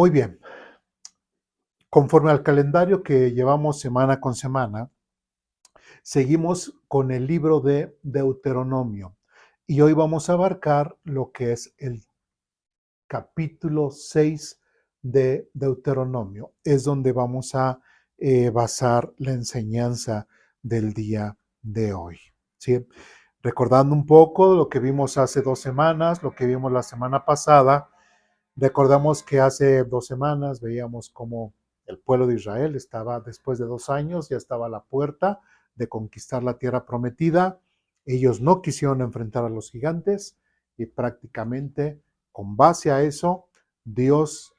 Muy bien. Conforme al calendario que llevamos semana con semana, seguimos con el libro de Deuteronomio. Y hoy vamos a abarcar lo que es el capítulo 6 de Deuteronomio. Es donde vamos a basar la enseñanza del día de hoy. ¿Sí? Recordando un poco lo que vimos hace 2 semanas, lo que vimos la semana pasada. Recordamos que hace 2 semanas veíamos cómo el pueblo de Israel estaba, después de 2 años, ya estaba a la puerta de conquistar la tierra prometida. Ellos no quisieron enfrentar a los gigantes y prácticamente con base a eso, Dios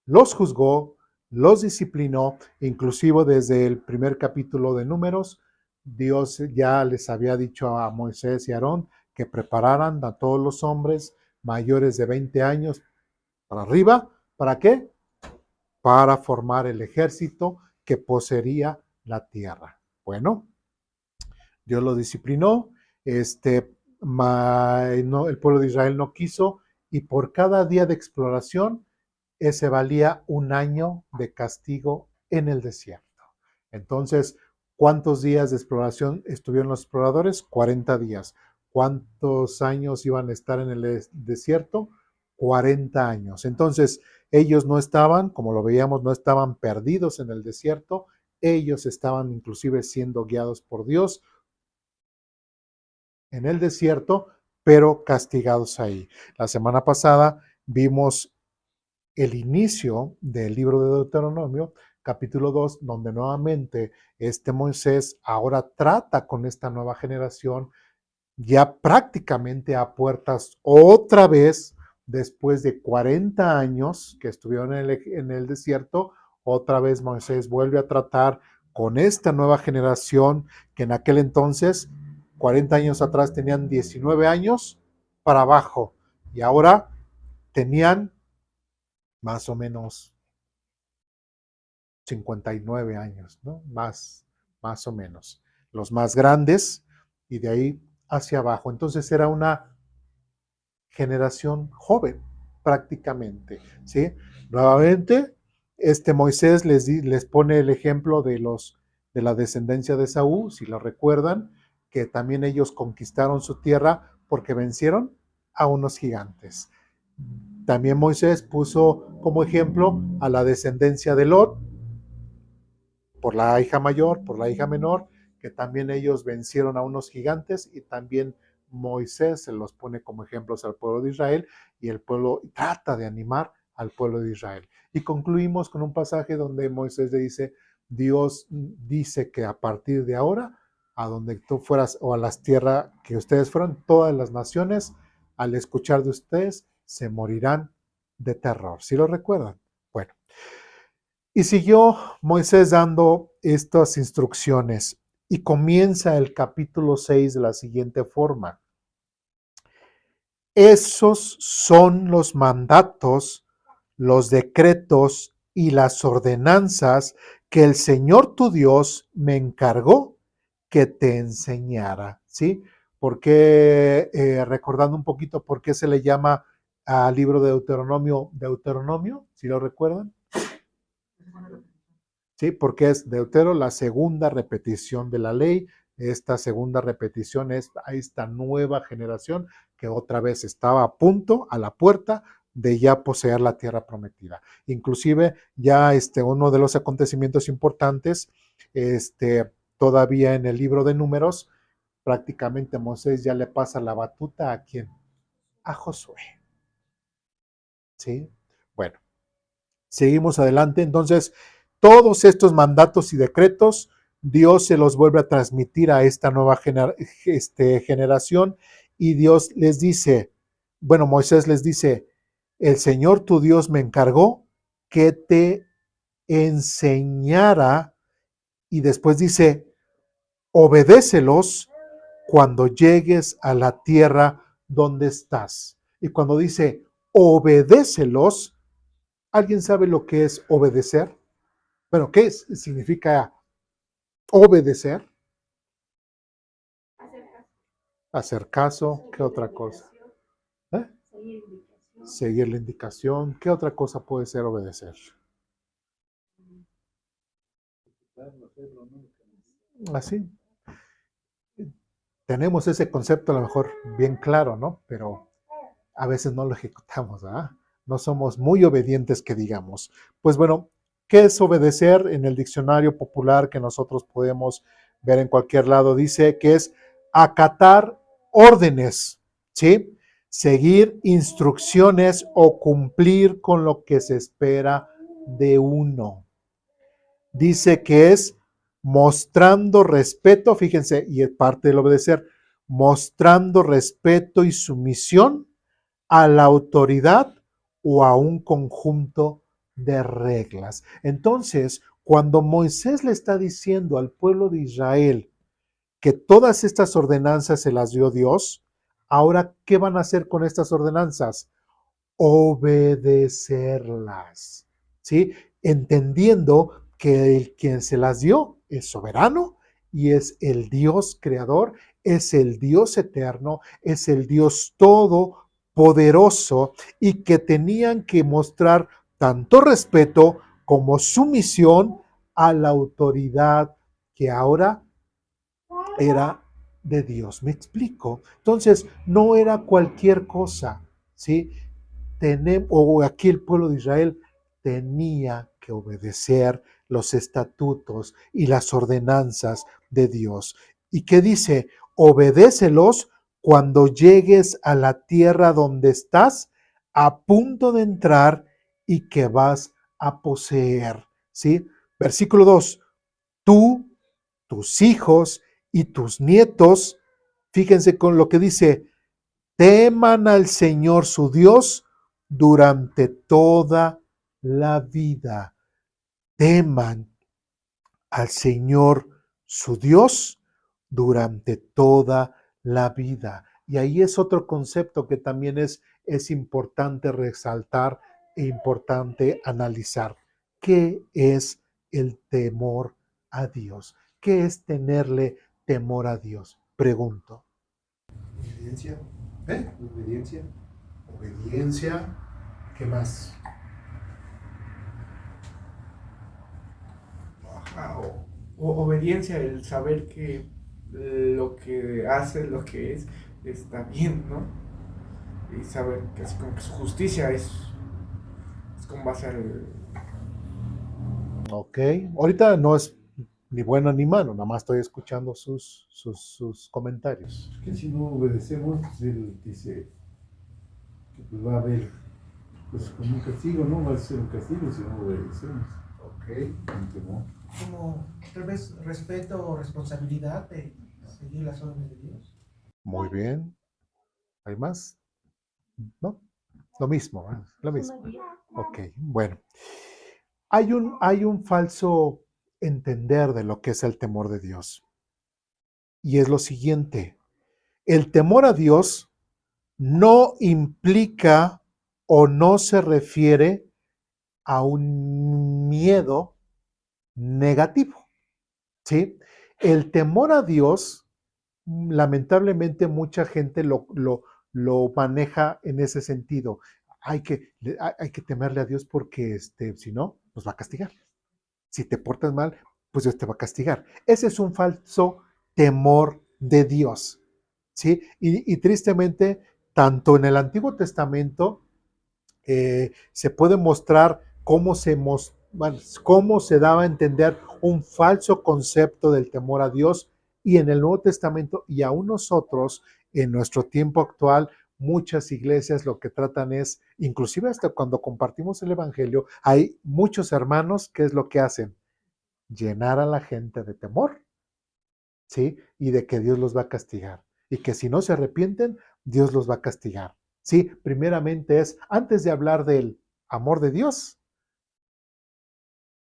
los juzgó, los disciplinó, inclusive desde el primer capítulo de Números, Dios ya les había dicho a Moisés y a Aarón que prepararan a todos los hombres mayores de 20 años para arriba. ¿Para qué? Para formar el ejército que poseería la tierra. Bueno, Dios lo disciplinó, no, el pueblo de Israel no quiso, y por cada día de exploración, ese valía 1 año de castigo en el desierto. Entonces, ¿cuántos días de exploración estuvieron los exploradores? 40 días. ¿Cuántos años iban a estar en el desierto? 40 años. Entonces, ellos no estaban, como lo veíamos, no estaban perdidos en el desierto, ellos estaban inclusive siendo guiados por Dios en el desierto, pero castigados ahí. La semana pasada vimos el inicio del libro de Deuteronomio, capítulo 2, donde nuevamente Moisés ahora trata con esta nueva generación, ya prácticamente a puertas otra vez, después de 40 años que estuvieron en el desierto, otra vez Moisés vuelve a tratar con esta nueva generación que en aquel entonces, 40 años atrás, tenían 19 años para abajo y ahora tenían más o menos 59 años, ¿no? Más o menos. Los más grandes y de ahí hacia abajo. Entonces era una generación joven, prácticamente, ¿sí? Nuevamente, Moisés les pone el ejemplo de la descendencia de Saúl, si lo recuerdan, que también ellos conquistaron su tierra porque vencieron a unos gigantes. También Moisés puso como ejemplo a la descendencia de Lot, por la hija mayor, por la hija menor, que también ellos vencieron a unos gigantes y también Moisés se los pone como ejemplos al pueblo de Israel y el pueblo trata de animar al pueblo de Israel. Y concluimos con un pasaje donde Moisés le dice, Dios dice que a partir de ahora, a donde tú fueras o a las tierras que ustedes fueron, todas las naciones, al escuchar de ustedes, se morirán de terror. ¿Sí lo recuerdan? Bueno, y siguió Moisés dando estas instrucciones y comienza el capítulo 6 de la siguiente forma. Esos son los mandatos, los decretos y las ordenanzas que el Señor tu Dios me encargó que te enseñara, ¿sí? Porque, recordando un poquito por qué se le llama al libro de Deuteronomio, Deuteronomio, si lo recuerdan. ¿Sí? Porque es Deutero la segunda repetición de la ley. Esta segunda repetición es a esta nueva generación que otra vez estaba a punto, a la puerta de ya poseer la tierra prometida. Inclusive ya uno de los acontecimientos importantes, todavía en el libro de Números, prácticamente Moisés ya le pasa la batuta ¿a quién? A Josué. ¿Sí? Bueno, seguimos adelante. Entonces, todos estos mandatos y decretos, Dios se los vuelve a transmitir a esta nueva generación y Dios les dice, bueno, Moisés les dice, el Señor tu Dios me encargó que te enseñara y después dice, obedécelos cuando llegues a la tierra donde estás. Y cuando dice, obedécelos, ¿alguien sabe lo que es obedecer? Bueno, ¿qué significa obedecer? Hacer caso. ¿Qué otra cosa? ¿Eh? seguir la indicación. ¿Qué otra cosa puede ser obedecer? Así. Tenemos ese concepto a lo mejor bien claro, ¿no? Pero a veces no lo ejecutamos, ¿verdad? No somos muy obedientes que digamos. Pues bueno, ¿qué es obedecer? En el diccionario popular que nosotros podemos ver en cualquier lado, dice que es acatar órdenes, ¿sí? Seguir instrucciones o cumplir con lo que se espera de uno. Dice que es mostrando respeto, fíjense, y es parte del obedecer, mostrando respeto y sumisión a la autoridad o a un conjunto de reglas. Entonces, cuando Moisés le está diciendo al pueblo de Israel que todas estas ordenanzas se las dio Dios, ahora, ¿qué van a hacer con estas ordenanzas? Obedecerlas, ¿sí? Entendiendo que el quien se las dio es soberano y es el Dios creador, es el Dios eterno, es el Dios todopoderoso y que tenían que mostrar tanto respeto como sumisión a la autoridad que ahora era de Dios. ¿Me explico? Entonces, no era cualquier cosa, ¿sí? O aquí el pueblo de Israel tenía que obedecer los estatutos y las ordenanzas de Dios. ¿Y qué dice? Obedécelos cuando llegues a la tierra donde estás a punto de entrar y que vas a poseer. ¿Sí? Versículo 2. Tú, tus hijos y tus nietos, fíjense con lo que dice, teman al Señor su Dios durante toda la vida. Teman al Señor su Dios durante toda la vida. Y ahí es otro concepto que también es importante resaltar e importante analizar. ¿Qué es el temor a Dios? ¿Qué es tenerle temor a Dios? Pregunto. Obediencia. ¿Eh? Obediencia. Obediencia. ¿Qué más? Ajá, obediencia, el saber que lo que hace, lo que es, está bien, ¿no? Y saber que es como que su justicia es con base al... Ok. Ahorita no es ni bueno ni malo, nada más estoy escuchando sus comentarios. Que si no obedecemos, pues él dice que pues va a haber pues como un castigo, no va a ser un castigo si no obedecemos. Ok. Con temor. Como tal vez respeto o responsabilidad de seguir las órdenes de Dios. Muy bien. ¿Hay más? ¿No? Lo mismo, ¿eh? Lo mismo. Ok, bueno. Hay un falso entender de lo que es el temor de Dios. Y es lo siguiente. El temor a Dios no implica o no se refiere a un miedo negativo, ¿sí? El temor a Dios, lamentablemente mucha gente lo maneja en ese sentido. Hay que temerle a Dios porque si no, nos va a castigar. Si te portas mal, pues Dios te va a castigar. Ese es un falso temor de Dios, ¿sí? Y tristemente, tanto en el Antiguo Testamento se puede mostrar bueno, cómo se daba a entender un falso concepto del temor a Dios y en el Nuevo Testamento y aún nosotros en nuestro tiempo actual muchas iglesias lo que tratan es, inclusive hasta cuando compartimos el Evangelio, hay muchos hermanos que es lo que hacen, llenar a la gente de temor, ¿sí? Y de que Dios los va a castigar. Y que si no se arrepienten, Dios los va a castigar. Sí, primeramente es, antes de hablar del amor de Dios,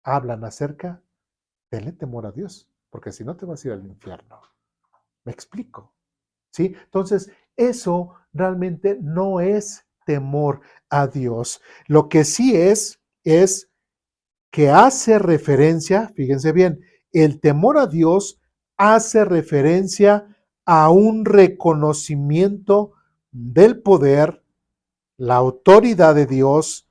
hablan acerca del temor a Dios, porque si no te vas a ir al infierno. ¿Me explico? ¿Sí? Entonces, eso realmente no es temor a Dios. Lo que sí es que hace referencia, fíjense bien, el temor a Dios hace referencia a un reconocimiento del poder, la autoridad de Dios,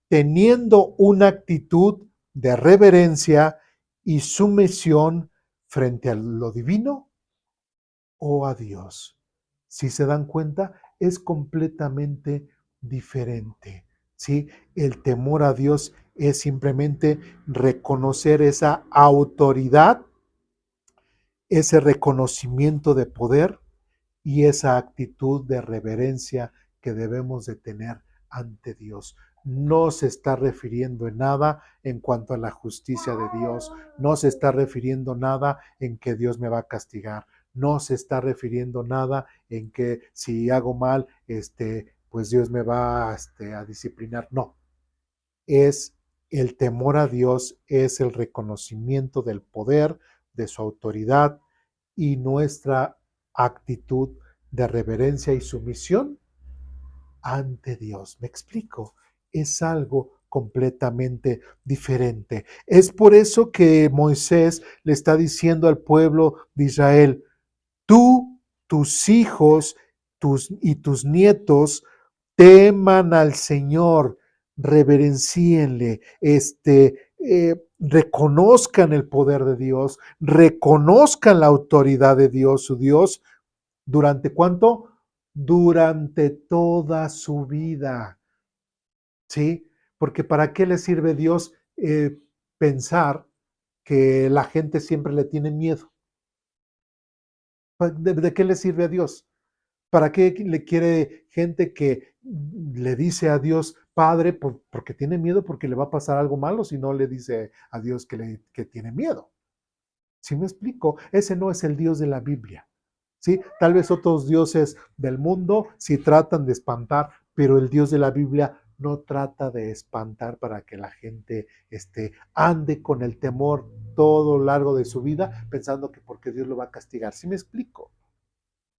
teniendo una actitud de reverencia y sumisión frente a lo divino o a Dios. Si se dan cuenta, es completamente diferente. ¿Sí? El temor a Dios es simplemente reconocer esa autoridad, ese reconocimiento de poder y esa actitud de reverencia que debemos de tener ante Dios. No se está refiriendo en nada en cuanto a la justicia de Dios, no se está refiriendo nada en que Dios me va a castigar, no se está refiriendo nada en que si hago mal, pues Dios me va a disciplinar. No, es el temor a Dios, es el reconocimiento del poder, de su autoridad y nuestra actitud de reverencia y sumisión ante Dios. ¿Me explico? Es algo completamente diferente. Es por eso que Moisés le está diciendo al pueblo de Israel, tú, tus hijos y tus nietos teman al Señor, reverencíenle, reconozcan el poder de Dios, reconozcan la autoridad de Dios, su Dios, ¿durante cuánto? Durante toda su vida, ¿sí? Porque ¿para qué le sirve Dios pensar que la gente siempre le tiene miedo? ¿De qué le sirve a Dios? ¿Para qué le quiere gente que le dice a Dios Padre porque tiene miedo porque le va a pasar algo malo si no le dice a Dios que tiene miedo? ¿Sí me explico? Ese no es el Dios de la Biblia. ¿Sí? Tal vez otros dioses del mundo sí tratan de espantar, pero el Dios de la Biblia no trata de espantar para que la gente ande con el temor todo lo largo de su vida pensando que porque Dios lo va a castigar. ¿Sí me explico?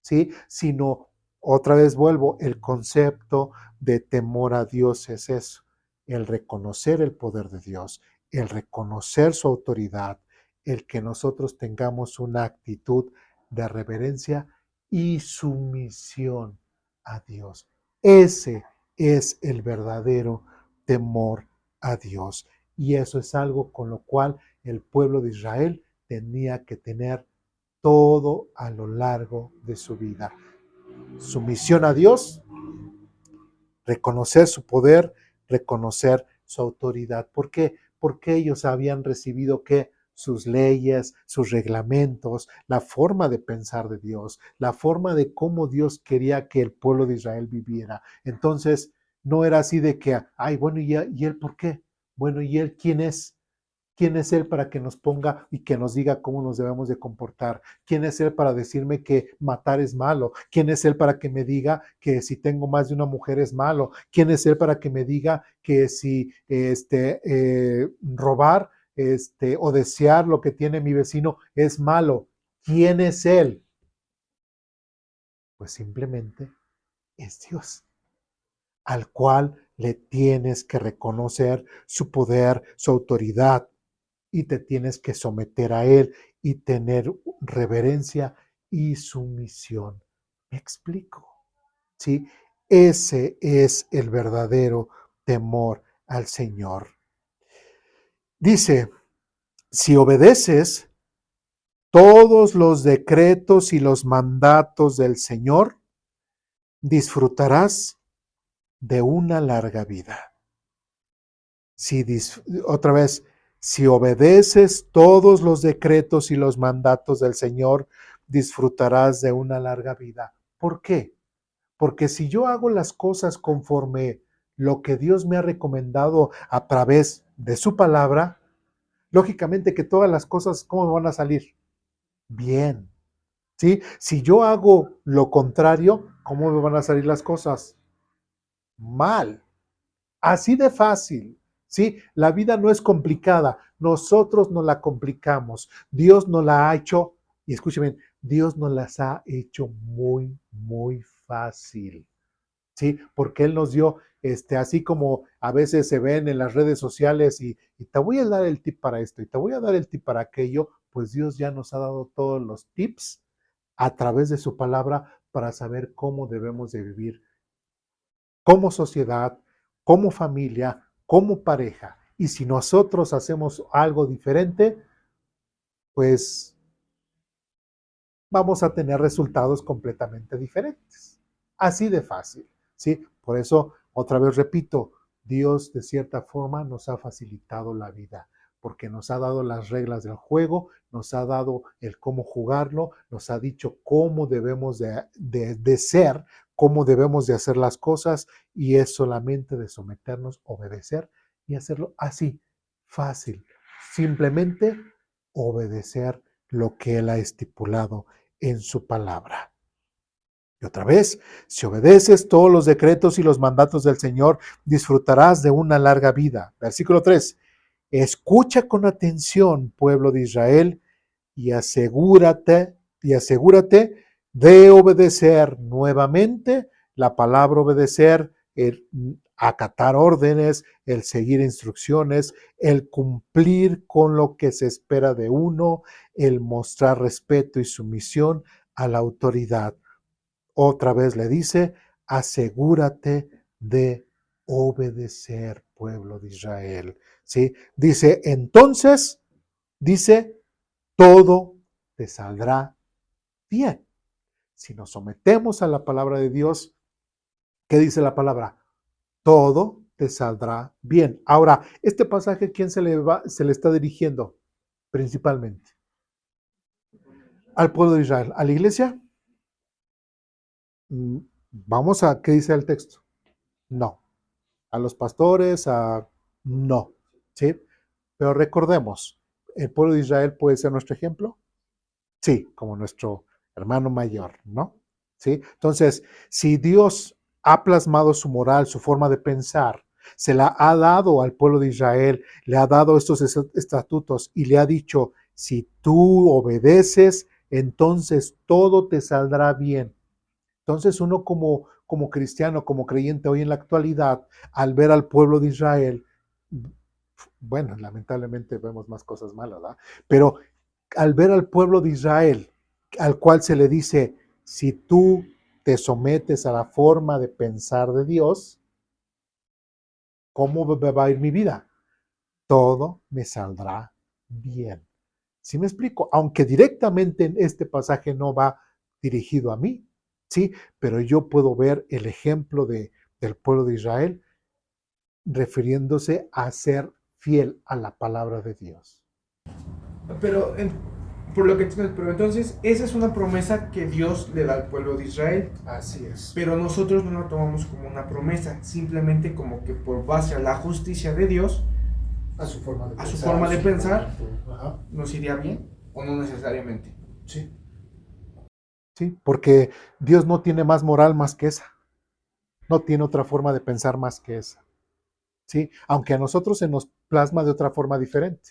¿Sí? Sino, otra vez vuelvo, el concepto de temor a Dios es eso, el reconocer el poder de Dios, el reconocer su autoridad, el que nosotros tengamos una actitud de reverencia y sumisión a Dios. Ese es el verdadero temor a Dios. Y eso es algo con lo cual el pueblo de Israel tenía que tener todo a lo largo de su vida. Sumisión a Dios, reconocer su poder, reconocer su autoridad. ¿Por qué? Porque ellos habían recibido que sus leyes, sus reglamentos, la forma de pensar de Dios, la forma de cómo Dios quería que el pueblo de Israel viviera. Entonces, no era así de que, ay, bueno, ¿y él por qué? Bueno, ¿y él quién es? ¿Quién es Él para que nos ponga y que nos diga cómo nos debemos de comportar? ¿Quién es Él para decirme que matar es malo? ¿Quién es Él para que me diga que si tengo más de una mujer es malo? ¿Quién es Él para que me diga que si robar o desear lo que tiene mi vecino es malo? ¿Quién es Él? Pues simplemente es Dios, al cual le tienes que reconocer su poder, su autoridad, y te tienes que someter a Él y tener reverencia y sumisión. ¿Me explico? ¿Sí? Ese es el verdadero temor al Señor. Dice, si obedeces todos los decretos y los mandatos del Señor, disfrutarás de una larga vida. Otra vez, si obedeces todos los decretos y los mandatos del Señor, disfrutarás de una larga vida. ¿Por qué? Porque si yo hago las cosas conforme lo que Dios me ha recomendado a través de su palabra, lógicamente que todas las cosas, ¿cómo me van a salir? Bien. ¿Sí? Si yo hago lo contrario, ¿cómo me van a salir las cosas? Mal. Así de fácil, ¿sí? La vida no es complicada, nosotros nos la complicamos. Dios nos la ha hecho, y escúcheme, Dios nos las ha hecho muy, muy fácil, ¿sí? Porque Él nos dio, así como a veces se ven en las redes sociales y te voy a dar el tip para esto y te voy a dar el tip para aquello, pues Dios ya nos ha dado todos los tips a través de su palabra para saber cómo debemos de vivir como sociedad, como familia, como pareja. Y si nosotros hacemos algo diferente, pues vamos a tener resultados completamente diferentes. Así de fácil, ¿sí? Por eso, otra vez repito, Dios de cierta forma nos ha facilitado la vida, porque nos ha dado las reglas del juego, nos ha dado el cómo jugarlo, nos ha dicho cómo debemos de ser, cómo debemos de hacer las cosas, y es solamente de someternos, obedecer y hacerlo así, fácil. Simplemente obedecer lo que Él ha estipulado en su palabra. Y otra vez, si obedeces todos los decretos y los mandatos del Señor, disfrutarás de una larga vida. Versículo 3. Escucha con atención, pueblo de Israel, y asegúrate de obedecer nuevamente la palabra obedecer, el acatar órdenes, el seguir instrucciones, el cumplir con lo que se espera de uno, el mostrar respeto y sumisión a la autoridad. Otra vez le dice, asegúrate de obedecer, pueblo de Israel. ¿Sí? Dice, entonces, dice, todo te saldrá bien. Si nos sometemos a la palabra de Dios, ¿qué dice la palabra? Todo te saldrá bien. Ahora, este pasaje, ¿quién se le está dirigiendo? Principalmente al pueblo de Israel. ¿A la iglesia? Vamos a, ¿qué dice el texto? No. A los pastores, no. ¿Sí? Pero recordemos, ¿el pueblo de Israel puede ser nuestro ejemplo? Sí, como nuestro hermano mayor, ¿no? ¿Sí? Entonces, si Dios ha plasmado su moral, su forma de pensar, se la ha dado al pueblo de Israel, le ha dado estos estatutos y le ha dicho, si tú obedeces, entonces todo te saldrá bien. Entonces uno como cristiano, como creyente hoy en la actualidad, al ver al pueblo de Israel, bueno, lamentablemente vemos más cosas malas, ¿verdad? Pero al ver al pueblo de Israel, al cual se le dice, si tú te sometes a la forma de pensar de Dios, ¿cómo va a ir mi vida? Todo me saldrá bien. ¿Sí me explico? Aunque directamente en este pasaje no va dirigido a mí, ¿sí? Pero yo puedo ver el ejemplo del pueblo de Israel refiriéndose a ser fiel a la palabra de Dios. Pero, por lo que entiendo, pero entonces, esa es una promesa que Dios le da al pueblo de Israel. Así es. Pero nosotros no la tomamos como una promesa, simplemente como que por base a la justicia de Dios, A su forma de a pensar. su forma de pensar, Ajá. nos iría bien o no necesariamente. Sí. Sí, porque Dios no tiene más moral más que esa. No tiene otra forma de pensar más que esa. ¿Sí? Aunque a nosotros se nos plasma de otra forma diferente.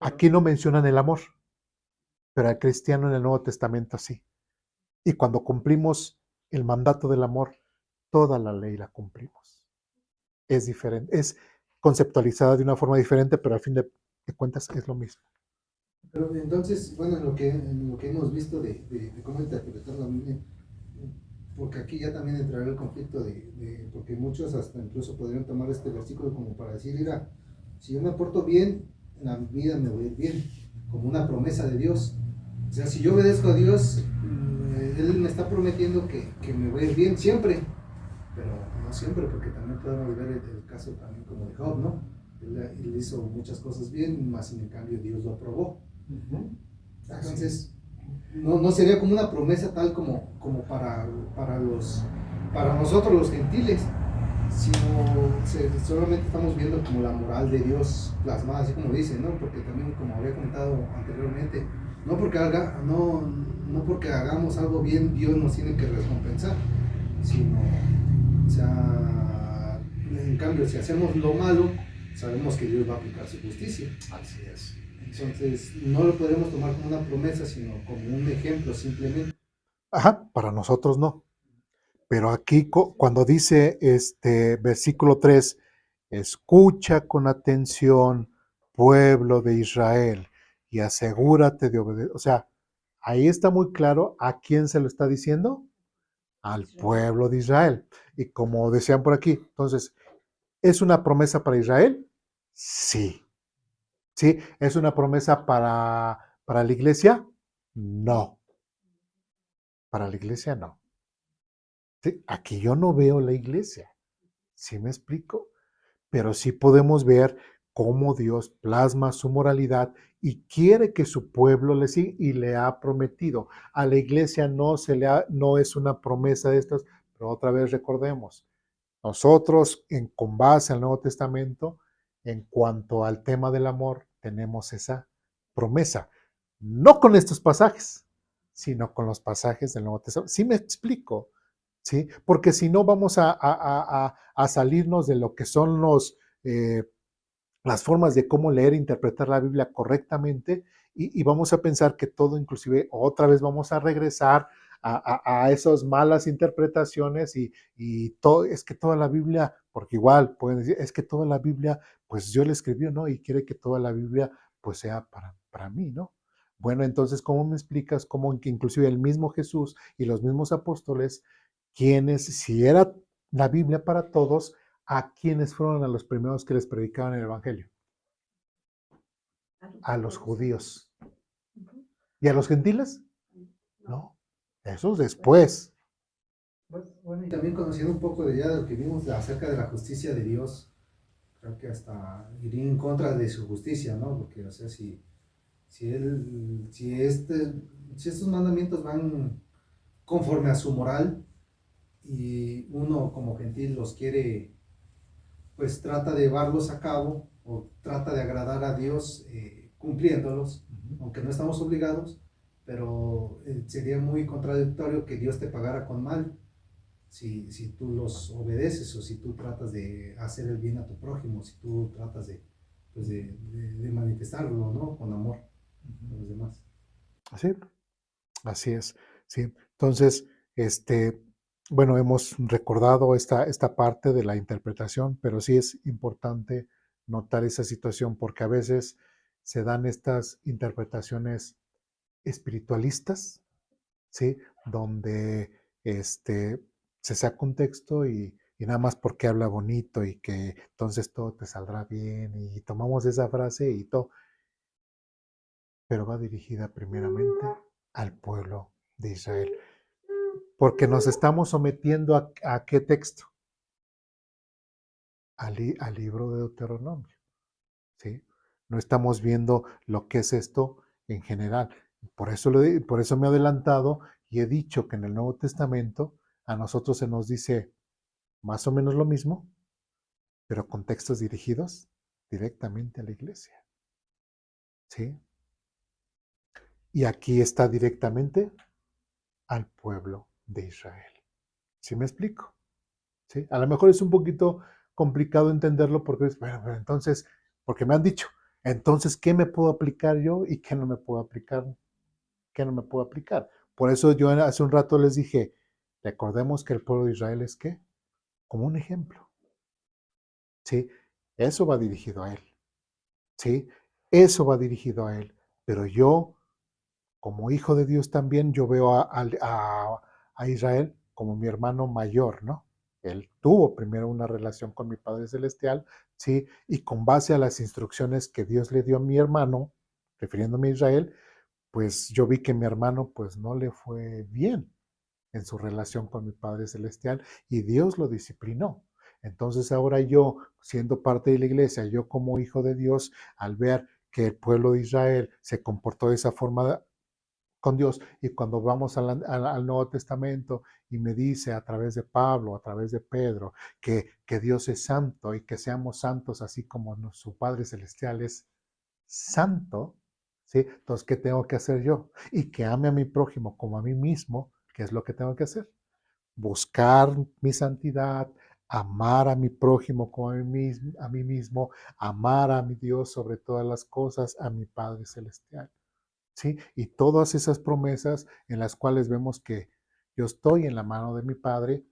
Aquí no mencionan el amor, pero al cristiano en el Nuevo Testamento sí. Y cuando cumplimos el mandato del amor, toda la ley la cumplimos. Es diferente, es conceptualizada de una forma diferente, pero al fin de cuentas es lo mismo. Pero entonces, bueno, en lo que hemos visto de cómo interpretar la Biblia, porque aquí ya también entrará el conflicto porque muchos hasta incluso podrían tomar este versículo como para decir, mira, si yo me porto bien, en la vida me voy a ir bien, como una promesa de Dios. O sea, si yo obedezco a Dios, Él me está prometiendo que me voy a ir bien siempre, pero no siempre, porque también podemos ver el caso también como de Job, ¿no? Él hizo muchas cosas bien, más en cambio Dios lo aprobó. Entonces, no sería como una promesa tal como para nosotros los gentiles, sino solamente estamos viendo como la moral de Dios plasmada, así como dice, ¿no? Porque también, como había comentado anteriormente, no porque hagamos algo bien, Dios nos tiene que recompensar, sino, o sea, en cambio, si hacemos lo malo, sabemos que Dios va a aplicar su justicia. Así es. Entonces, no lo podemos tomar como una promesa, sino como un ejemplo simplemente. Ajá, para nosotros no. Pero aquí cuando dice este versículo 3, escucha con atención, pueblo de Israel, y asegúrate de obedecer. O sea, ahí está muy claro a quién se lo está diciendo. al pueblo de Israel. Y como decían por aquí, entonces, ¿es una promesa para Israel? Sí. ¿Sí? ¿Es una promesa para la iglesia? No. Para la iglesia no. ¿Sí? Aquí yo no veo la iglesia. ¿Sí me explico? Pero sí podemos ver cómo Dios plasma su moralidad y quiere que su pueblo le siga y le ha prometido. A la iglesia no es una promesa de estas, pero otra vez recordemos, nosotros con base al Nuevo Testamento, en cuanto al tema del amor, tenemos esa promesa, no con estos pasajes, sino con los pasajes del Nuevo Testamento. ¿Sí me explico? ¿Sí? Porque si no vamos a salirnos de lo que son las formas de cómo leer e interpretar la Biblia correctamente y vamos a pensar que todo, inclusive otra vez vamos a regresar a esas malas interpretaciones y todo, es que toda la Biblia, porque igual pueden decir, es que toda la Biblia, pues Dios la escribió, ¿no? Y quiere que toda la Biblia, pues sea para mí, ¿no? Bueno, entonces, ¿cómo me explicas cómo que inclusive el mismo Jesús y los mismos apóstoles, quienes, si era la Biblia para todos, a quienes fueron a los primeros que les predicaban el Evangelio? A los judíos. ¿Y a los gentiles? No, eso es después. Bueno, y también conociendo un poco de ya de lo que vimos acerca de la justicia de Dios, creo que hasta iría en contra de su justicia, ¿no? Porque, o sea, si estos mandamientos van conforme a su moral y uno como gentil los quiere, pues trata de llevarlos a cabo o trata de agradar a Dios cumpliéndolos, aunque no estamos obligados, pero sería muy contradictorio que Dios te pagara con mal si tú los obedeces o si tú tratas de hacer el bien a tu prójimo, si tú tratas pues de manifestarlo, ¿no? Con amor a los demás. Así es, sí. Entonces, bueno, hemos recordado esta parte de la interpretación, pero sí es importante notar esa situación porque a veces se dan estas interpretaciones espiritualistas, ¿sí? Donde se saca un texto y nada más porque habla bonito y que entonces todo te saldrá bien y tomamos esa frase y todo, pero va dirigida primeramente al pueblo de Israel. Porque nos estamos sometiendo a qué texto? Al libro de Deuteronomio, ¿sí? No estamos viendo lo que es esto en general. Por eso me he adelantado y he dicho que en el Nuevo Testamento a nosotros se nos dice más o menos lo mismo, pero con textos dirigidos directamente a la iglesia, ¿sí? Y aquí está directamente al pueblo de Israel. ¿Sí me explico? ¿Sí? A lo mejor es un poquito complicado entenderlo porque, bueno, pero entonces, porque me han dicho, entonces, ¿qué me puedo aplicar yo y qué no me puedo aplicar? ¿Qué no me puedo aplicar? Por eso yo hace un rato les dije, recordemos que el pueblo de Israel es ¿qué? Como un ejemplo, ¿sí? Eso va dirigido a él, ¿sí? Eso va dirigido a él. Pero yo, como hijo de Dios también, yo veo a Israel como mi hermano mayor, ¿no? Él tuvo primero una relación con mi Padre Celestial, ¿sí? Y con base a las instrucciones que Dios le dio a mi hermano, refiriéndome a Israel, pues yo vi que mi hermano pues no le fue bien en su relación con mi Padre Celestial y Dios lo disciplinó. Entonces ahora yo, siendo parte de la iglesia, yo como hijo de Dios, al ver que el pueblo de Israel se comportó de esa forma con Dios. Y cuando vamos al Nuevo Testamento y me dice a través de Pablo, a través de Pedro, que Dios es santo y que seamos santos así como su Padre Celestial es santo, ¿sí? Entonces, ¿qué tengo que hacer yo? Y que ame a mi prójimo como a mí mismo, ¿qué es lo que tengo que hacer? Buscar mi santidad, amar a mi prójimo como a mí mismo, amar a mi Dios sobre todas las cosas, a mi Padre Celestial. ¿Sí? Y todas esas promesas en las cuales vemos que yo estoy en la mano de mi Padre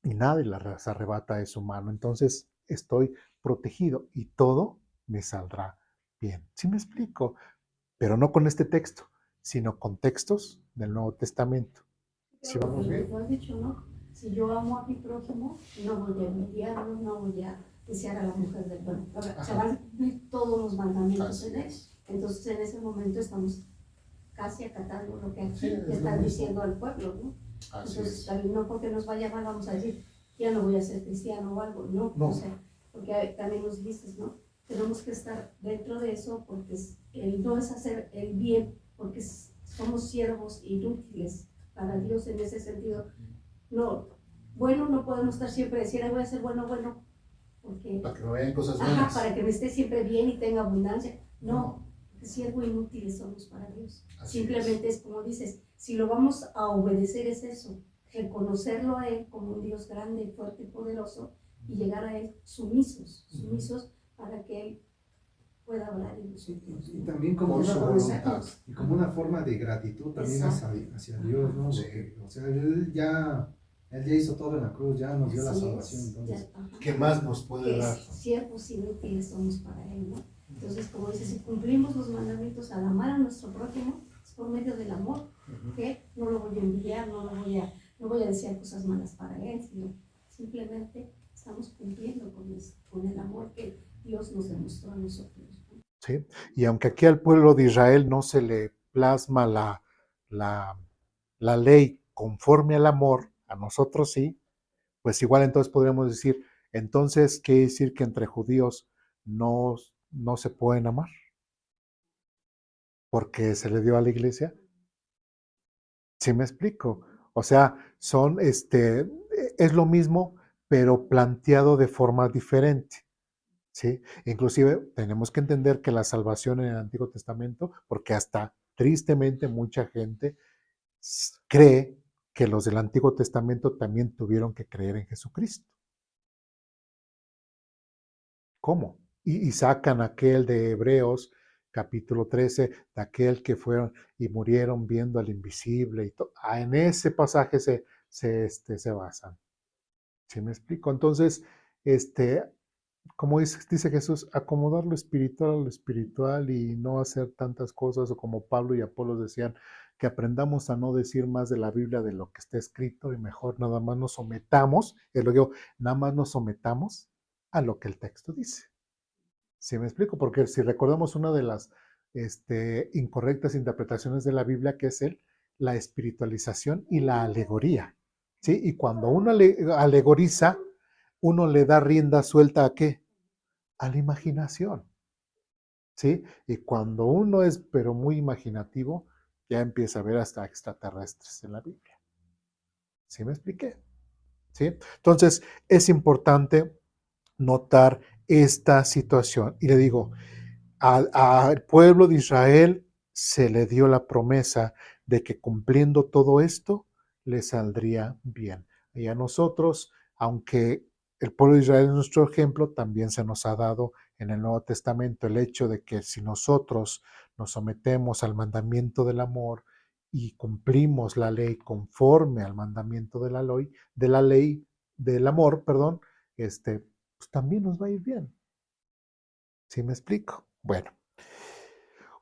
y nadie las arrebata de su mano. Entonces estoy protegido y todo me saldrá bien. ¿Sí me explico? Pero no con este texto, sino con textos del Nuevo Testamento. ¿Sí vamos Lo que bien? tú has dicho, ¿no? Si yo amo a mi prójimo, no voy a envidiarlo, no voy a desear a la mujer del bueno. Se van a cumplir todos los mandamientos en él. Entonces, en ese momento estamos casi acatando lo que aquí están diciendo al pueblo, ¿no? Entonces, también no porque nos vaya mal vamos a decir, ya no voy a ser cristiano o algo, no. O sea, porque también nos dijiste, ¿no? Tenemos que estar dentro de eso porque no es hacer el bien, porque somos siervos inútiles para Dios en ese sentido. No, bueno, no podemos estar siempre decir, voy a ser bueno, porque Para que me vean cosas buenas. para que me esté siempre bien y tenga abundancia. No, siervo inútiles somos para Dios. Simplemente es como dices, si lo vamos a obedecer es eso, reconocerlo a Él como un Dios grande, fuerte y poderoso y llegar a Él sumisos para que Él pueda hablar en nosotros. Y también como Por una, su voluntad. y como una forma de gratitud también hacia Dios, ¿no? Porque, o sea, él ya hizo todo en la cruz, ya nos dio la Así salvación, es, entonces, ya, ¿Qué más nos puede que dar? siervos inútiles somos para Él, ¿no? Entonces, como dices, si cumplimos los mandamientos al amar a nuestro prójimo, es por medio del amor, que no lo voy a envidiar, no voy a decir cosas malas para Él, sino simplemente estamos cumpliendo con el amor que Dios nos demostró a nosotros, ¿no? ¿Sí? Y aunque aquí al pueblo de Israel no se le plasma la ley conforme al amor, a nosotros sí, pues igual entonces podríamos decir, entonces, ¿qué decir que entre judíos no se pueden amar? Porque se le dio a la iglesia. ¿Sí me explico? O sea, es lo mismo, pero planteado de forma diferente. ¿Sí? Inclusive tenemos que entender que la salvación en el Antiguo Testamento, porque hasta tristemente mucha gente cree que los del Antiguo Testamento también tuvieron que creer en Jesucristo. ¿Cómo? Y sacan aquel de Hebreos capítulo 13, de aquel que fueron y murieron viendo al invisible. En ese pasaje se basan. ¿Sí me explico? Entonces, como dice Jesús, acomodar lo espiritual a lo espiritual y no hacer tantas cosas, o como Pablo y Apolos decían, que aprendamos a no decir más de la Biblia de lo que está escrito y mejor nada más nos sometamos, es lo que digo, nada más nos sometamos a lo que el texto dice. ¿Sí me explico? Porque si recordamos una de las incorrectas interpretaciones de la Biblia, que es la espiritualización y la alegoría, ¿sí? Y cuando uno alegoriza, uno le da rienda suelta ¿a qué? A la imaginación, ¿sí? Y cuando uno es, pero muy imaginativo, ya empieza a ver hasta extraterrestres en la Biblia. ¿Sí me expliqué? ¿Sí? Entonces, es importante notar esta situación. Y le digo, al pueblo de Israel se le dio la promesa de que cumpliendo todo esto, le saldría bien. Y a nosotros, aunque el pueblo de Israel es nuestro ejemplo, también se nos ha dado en el Nuevo Testamento el hecho de que si nosotros nos sometemos al mandamiento del amor y cumplimos la ley conforme al mandamiento de la ley del amor, perdón, pues también nos va a ir bien. ¿Sí me explico? Bueno,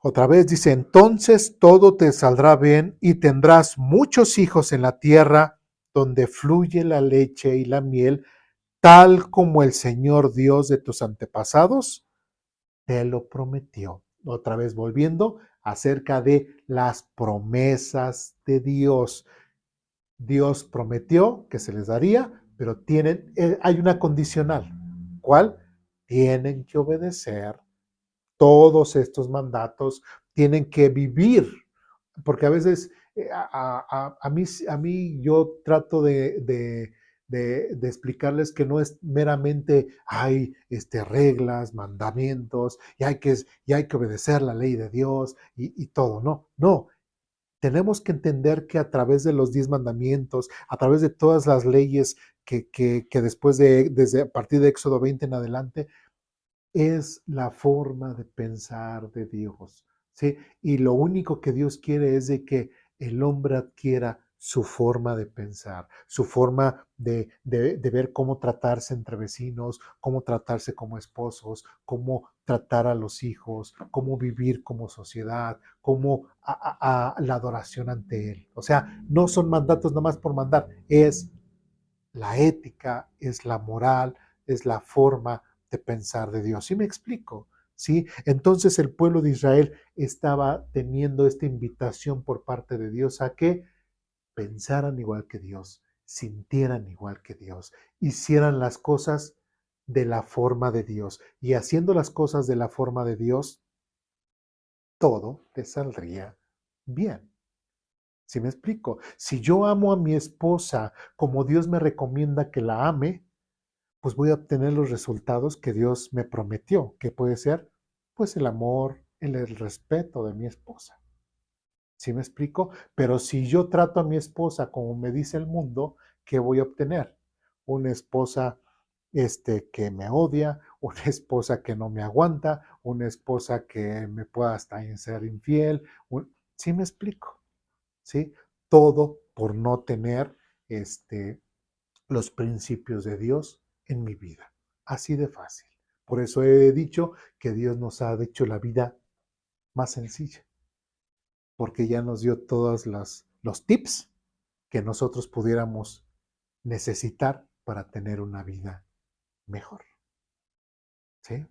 otra vez dice, entonces todo te saldrá bien y tendrás muchos hijos en la tierra donde fluye la leche y la miel, tal como el Señor Dios de tus antepasados te lo prometió. Otra vez volviendo acerca de las promesas de Dios. Dios prometió que se les daría, pero hay una condicional. ¿Cuál? Tienen que obedecer todos estos mandatos, tienen que vivir, porque a veces a mí yo trato de explicarles que no es meramente hay reglas, mandamientos, y hay que obedecer la ley de Dios y todo, no. Tenemos que entender que a través de los 10 mandamientos, a través de todas las leyes que después desde a partir de Éxodo 20 en adelante, es la forma de pensar de Dios, ¿sí? Y lo único que Dios quiere es de que el hombre adquiera su forma de pensar, su forma de ver cómo tratarse entre vecinos, cómo tratarse como esposos, cómo tratar a los hijos, cómo vivir como sociedad, cómo la adoración ante Él. O sea, no son mandatos nomás por mandar, es la ética, es la moral, es la forma de pensar de Dios. ¿Sí me explico? ¿Sí? Entonces el pueblo de Israel estaba teniendo esta invitación por parte de Dios a que pensaran igual que Dios, sintieran igual que Dios, hicieran las cosas de la forma de Dios. Y haciendo las cosas de la forma de Dios, todo te saldría bien. ¿Sí me explico? Si yo amo a mi esposa como Dios me recomienda que la ame, pues voy a obtener los resultados que Dios me prometió, que puede ser pues el amor, el respeto de mi esposa. ¿Sí me explico? Pero si yo trato a mi esposa como me dice el mundo, ¿qué voy a obtener? Una esposa que me odia, una esposa que no me aguanta, una esposa que me pueda hasta ser infiel. ¿Sí me explico? ¿Sí? Todo por no tener los principios de Dios en mi vida. Así de fácil. Por eso he dicho que Dios nos ha hecho la vida más sencilla, porque ya nos dio todos los tips que nosotros pudiéramos necesitar para tener una vida mejor. ¿Sí?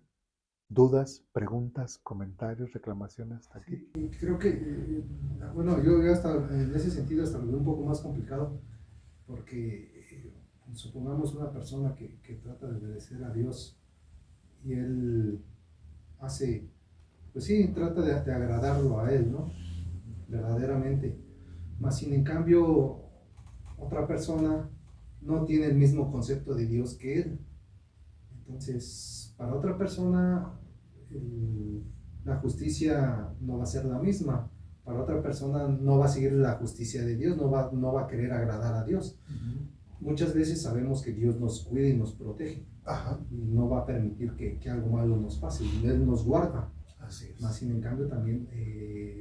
¿Dudas, preguntas, comentarios, reclamaciones hasta aquí? Y creo que, bueno, yo hasta en ese sentido hasta lo veo un poco más complicado, porque supongamos una persona que trata de obedecer a Dios y él hace, pues sí, trata de agradarlo a Él, ¿no? Verdaderamente. Más sin en cambio, otra persona no tiene el mismo concepto de Dios que Él. Entonces, para otra persona, la justicia no va a ser la misma. Para otra persona no va a seguir la justicia de Dios, no va a querer agradar a Dios. Muchas veces sabemos que Dios nos cuida y nos protege. Ajá. Y no va a permitir que algo malo nos pase. Y Él nos guarda. Así es. Más sin en cambio también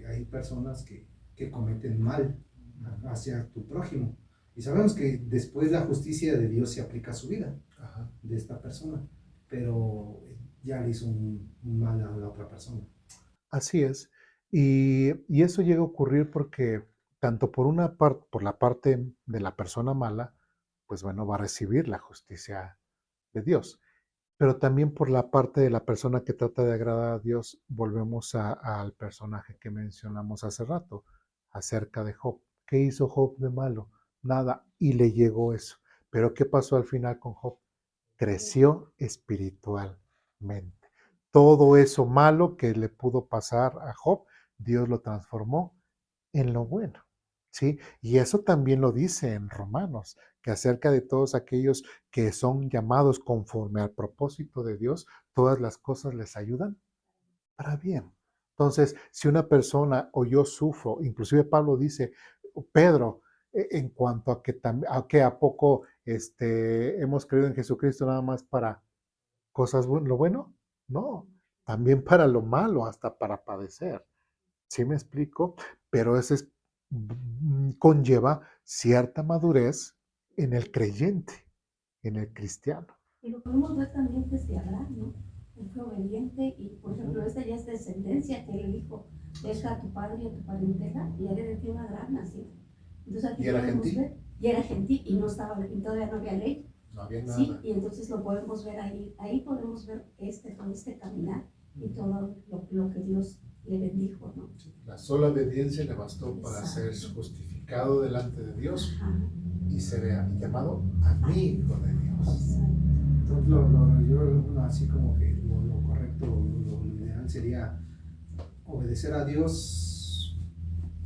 hay personas que cometen mal hacia tu prójimo. Y sabemos que después la justicia de Dios se aplica a su vida. Ajá. De esta persona. Pero ya le hizo un mal a la otra persona. Así es. Y eso llega a ocurrir porque tanto por la parte de la persona mala, pues bueno, va a recibir la justicia de Dios. Pero también por la parte de la persona que trata de agradar a Dios, volvemos al personaje que mencionamos hace rato, acerca de Job. ¿Qué hizo Job de malo? Nada, y le llegó eso. Pero ¿qué pasó al final con Job? Creció espiritualmente. Todo eso malo que le pudo pasar a Job, Dios lo transformó en lo bueno. ¿Sí? Y eso también lo dice en Romanos, que acerca de todos aquellos que son llamados conforme al propósito de Dios, todas las cosas les ayudan para bien. Entonces, si una persona o yo sufro, inclusive Pablo dice, Pedro, en cuanto a que a poco hemos creído en Jesucristo nada más para cosas lo bueno, no, también para lo malo, hasta para padecer. ¿Sí me explico? Pero eso conlleva cierta madurez en el creyente, en el cristiano. Y lo podemos ver también desde Abraham, ¿no? Él fue obediente y, por ejemplo, esta ya es descendencia que él dijo, deja a tu padre y a tu parentela y haré de ti una gran nación. Entonces aquí ¿Y era podemos gentil? ver, y era gentil y no estaba, y todavía no había ley. No había nada. Sí, y entonces lo podemos ver ahí podemos ver todo este caminar y todo lo que Dios le bendijo, ¿no? La sola obediencia le bastó para Exacto. ser justificado delante de Dios Ajá. y ser llamado amigo de Dios. Exacto. Entonces, yo así como que lo correcto, lo ideal sería obedecer a Dios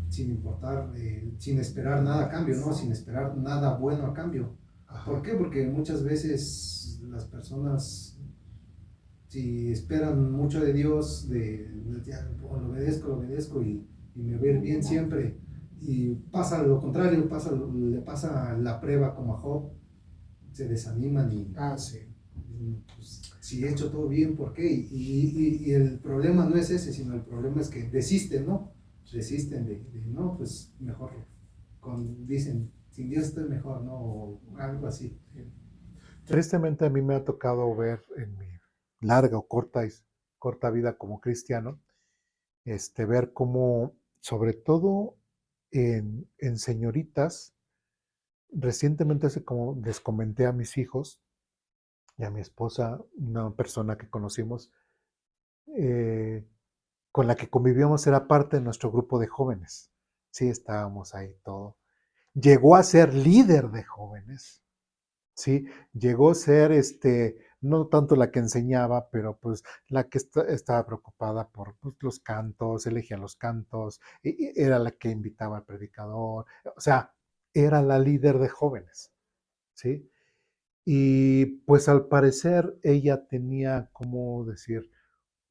sin importar, sin esperar nada a cambio, ¿no? Sin esperar nada bueno a cambio. Ajá. ¿Por qué? Porque muchas veces las personas, si esperan mucho de Dios, ya, lo obedezco y me va a ir bien siempre, y pasa lo contrario, le pasa la prueba como a Job, se desaniman y Sí. pues, si he hecho todo bien, ¿por qué? Y el problema no es ese, sino el problema es que desisten, ¿no? Desisten de no, pues mejor dicen, sin Dios estoy mejor, ¿no? O algo así. Tristemente a mí me ha tocado ver en mi larga o corta vida como cristiano, ver cómo, sobre todo en señoritas, recientemente hace como les comenté a mis hijos y a mi esposa, una persona que conocimos, eh, con la que convivíamos, era parte de nuestro grupo de jóvenes. Sí, estábamos ahí todo. Llegó a ser líder de jóvenes, ¿sí? Llegó a ser, no tanto la que enseñaba, pero pues la que estaba preocupada por pues, los cantos, elegía los cantos, y era la que invitaba al predicador, o sea, era la líder de jóvenes, ¿sí? Y pues al parecer ella tenía, ¿cómo decir?,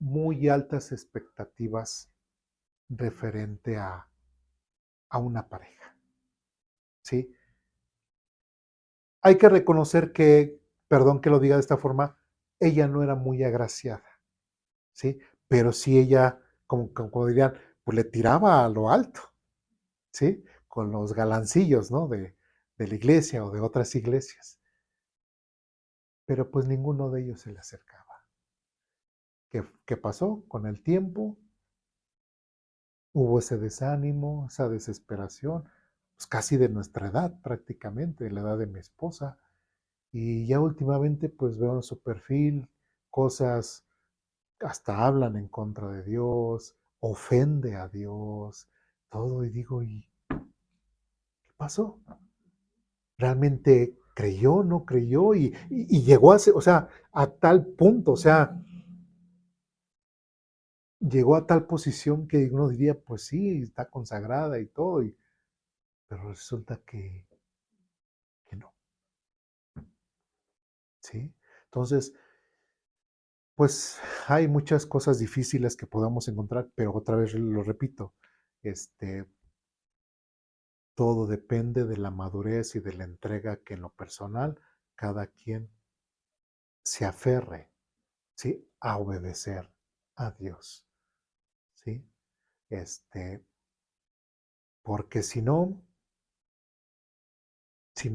muy altas expectativas referente a una pareja, ¿sí? Hay que reconocer que, perdón que lo diga de esta forma, ella no era muy agraciada, ¿sí? Pero sí ella, como dirían, pues le tiraba a lo alto, ¿sí? Con los galancillos, ¿no? De la iglesia o de otras iglesias. Pero pues ninguno de ellos se le acercaba. ¿Qué pasó? Con el tiempo hubo ese desánimo, esa desesperación, pues casi de nuestra edad prácticamente, de la edad de mi esposa. Y ya últimamente pues veo en su perfil cosas, hasta hablan en contra de Dios, ofende a Dios, todo, y digo, ¿y qué pasó? ¿Realmente creyó, no creyó? Y llegó a ser, o sea, a tal punto, o sea, llegó a tal posición que uno diría, pues sí, está consagrada y todo, pero resulta que no, ¿sí? Entonces, pues hay muchas cosas difíciles que podamos encontrar, pero otra vez lo repito, este, todo depende de la madurez y de la entrega que en lo personal cada quien se aferre, ¿sí? A obedecer a Dios, ¿sí? Porque si no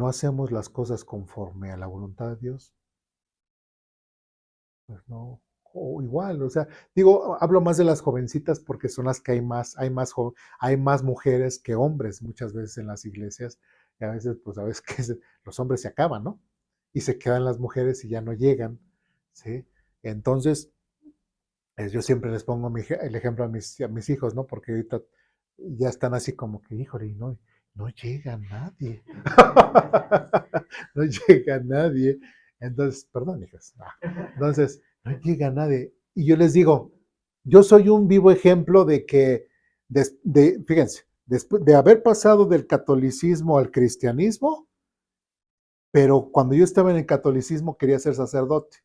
hacemos las cosas conforme a la voluntad de Dios, pues no, o igual, o sea, digo, hablo más de las jovencitas porque son las que hay más mujeres que hombres muchas veces en las iglesias, y a veces, pues a veces que los hombres se acaban, ¿no? Y se quedan las mujeres y ya no llegan, ¿sí? Entonces, yo siempre les pongo el ejemplo a mis hijos, ¿no? Porque ahorita ya están así como que, híjole, no llega nadie. No llega nadie. Entonces, perdón, hijas. Entonces, no llega nadie. Y yo les digo, yo soy un vivo ejemplo de que, fíjense, después de haber pasado del catolicismo al cristianismo, pero cuando yo estaba en el catolicismo quería ser sacerdote.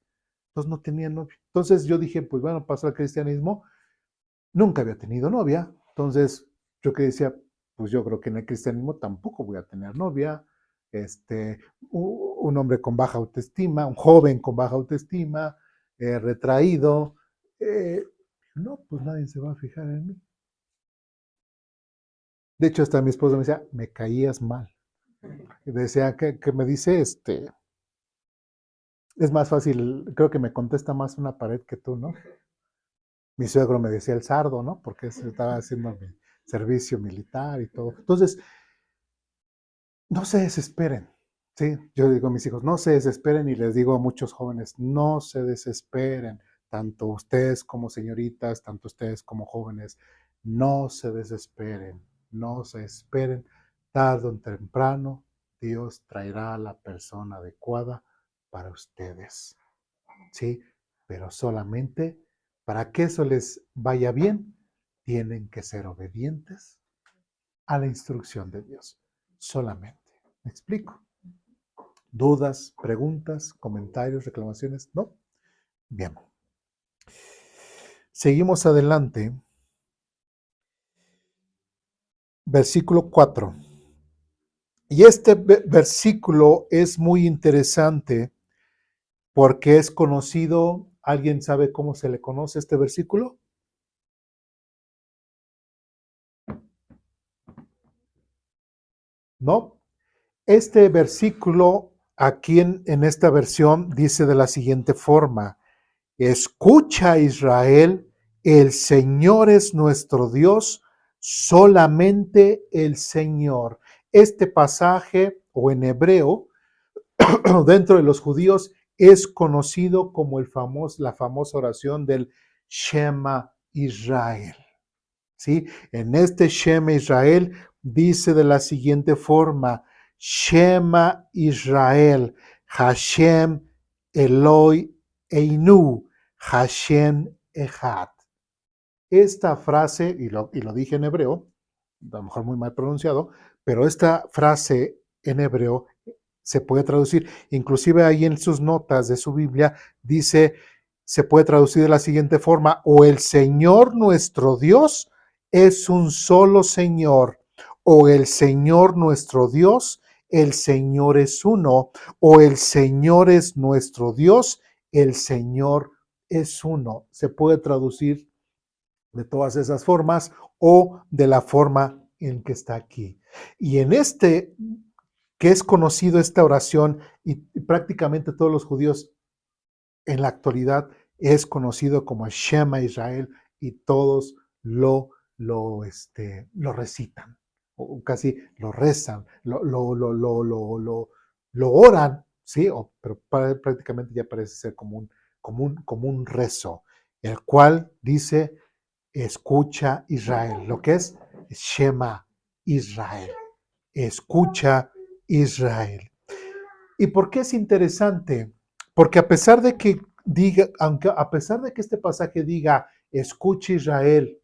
Entonces no tenía novio. Entonces yo dije, pues bueno, paso al cristianismo. Nunca había tenido novia. Entonces yo que decía, pues yo creo que en el cristianismo tampoco voy a tener novia. Un hombre con baja autoestima, un joven con baja autoestima, retraído. No, pues nadie se va a fijar en mí. De hecho, hasta mi esposa me decía, me caías mal. Y decía que me dice, es más fácil, creo que me contesta más una pared que tú, ¿no? Mi suegro me decía el sardo, ¿no? Porque estaba haciendo mi servicio militar y todo. Entonces, no se desesperen, ¿sí? Yo digo a mis hijos, no se desesperen y les digo a muchos jóvenes, no se desesperen, tanto ustedes como señoritas, tanto ustedes como jóvenes, no se desesperen, no se esperen, tarde o temprano Dios traerá a la persona adecuada para ustedes, ¿sí? Pero solamente para que eso les vaya bien, tienen que ser obedientes a la instrucción de Dios. Solamente. ¿Me explico? ¿Dudas, preguntas, comentarios, reclamaciones? ¿No? Bien. Seguimos adelante. Versículo 4. Y este versículo es muy interesante porque es conocido. ¿Alguien sabe cómo se le conoce este versículo? ¿no? Este versículo aquí en esta versión dice de la siguiente forma: escucha Israel, el Señor es nuestro Dios, solamente el Señor. Este pasaje, o en hebreo, dentro de los judíos, es conocido como la famosa oración del Shema Israel. ¿Sí? En este Shema Israel dice de la siguiente forma: Shema Israel, Hashem Eloi Einu, Hashem Echad. Esta frase, y lo dije en hebreo, a lo mejor muy mal pronunciado, pero esta frase en hebreo se puede traducir, inclusive ahí en sus notas de su Biblia dice, se puede traducir de la siguiente forma: o el Señor nuestro Dios es un solo Señor, o el Señor nuestro Dios, el Señor es uno, o el Señor es nuestro Dios, el Señor es uno. Se puede traducir de todas esas formas o de la forma en que está aquí. Y en este, que es conocido esta oración, y prácticamente todos los judíos en la actualidad es conocido como Shema Israel, y todos lo recitan, o casi lo rezan, lo oran, ¿sí? Pero prácticamente ya parece ser como un rezo, el cual dice: escucha Israel, lo que es Shema Israel, escucha Israel. ¿Y por qué es interesante? Porque a pesar de que a pesar de que este pasaje diga, escucha Israel,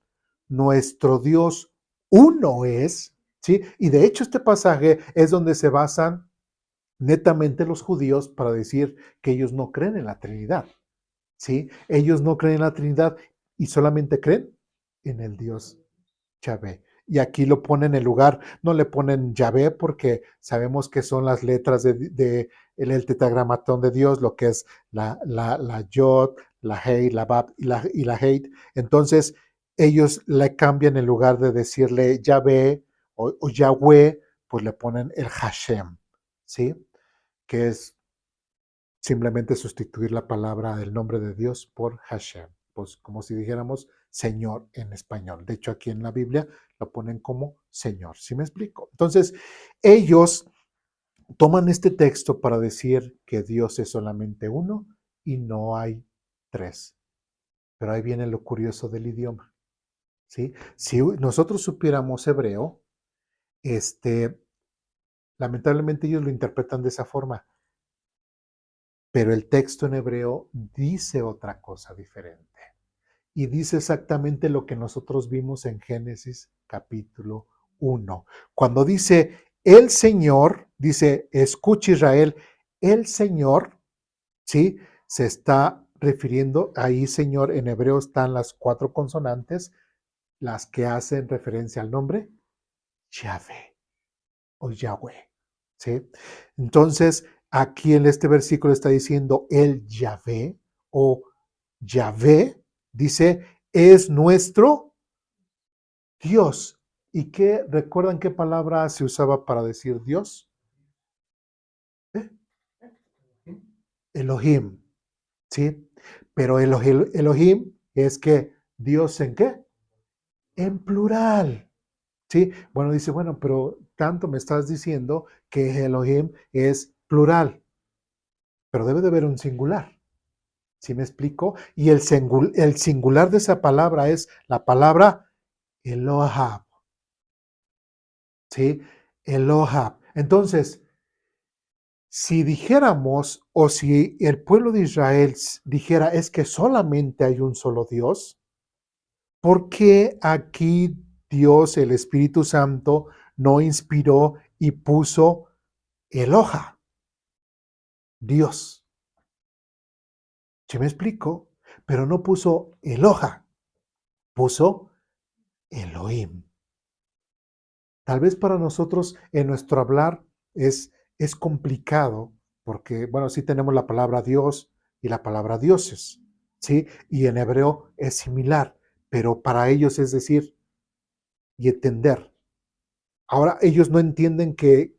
nuestro Dios uno es, ¿sí? Y de hecho este pasaje es donde se basan netamente los judíos para decir que ellos no creen en la Trinidad, ¿sí? Ellos no creen en la Trinidad y solamente creen en el Dios Yahvé. Y aquí lo ponen en lugar, no le ponen Yahvé porque sabemos que son las letras el tetragramatón de Dios, lo que es la Yod, la Hei, la Bab y la Heit. Entonces, ellos le cambian, en lugar de decirle Yahvé o Yahweh, pues le ponen el Hashem, ¿sí? Que es simplemente sustituir la palabra del nombre de Dios por Hashem, pues como si dijéramos Señor en español. De hecho, aquí en la Biblia lo ponen como Señor. ¿Sí me explico? Entonces, ellos toman este texto para decir que Dios es solamente uno y no hay tres. Pero ahí viene lo curioso del idioma, ¿sí? Si nosotros supiéramos hebreo, lamentablemente ellos lo interpretan de esa forma. Pero el texto en hebreo dice otra cosa diferente. Y dice exactamente lo que nosotros vimos en Génesis capítulo 1. Cuando dice el Señor, dice, escucha Israel, el Señor, ¿sí? Se está refiriendo, ahí Señor en hebreo están las 4 consonantes, las que hacen referencia al nombre Yahvé o Yahweh, ¿sí? Entonces, aquí en este versículo está diciendo el Yahvé o Yahvé, dice, es nuestro Dios. ¿Y recuerdan qué palabra se usaba para decir Dios? ¿Eh? Elohim, ¿sí? Pero Elohim es que Dios, ¿en qué? En plural, ¿sí? Bueno, dice, bueno, pero tanto me estás diciendo que Elohim es plural, pero debe de haber un singular. ¿Sí me explico? Y el singular de esa palabra es la palabra Elohab. ¿Sí? Elohab. Entonces, si dijéramos, o si el pueblo de Israel dijera, es que solamente hay un solo Dios, ¿por qué aquí Dios, el Espíritu Santo, no inspiró y puso Eloha, Dios? ¿Sí me explico? Pero no puso Eloha, puso Elohim. Tal vez para nosotros en nuestro hablar es complicado porque, bueno, sí tenemos la palabra Dios y la palabra dioses, ¿sí? Y en hebreo es similar, pero para ellos es decir y entender, Ahora, ellos no entienden que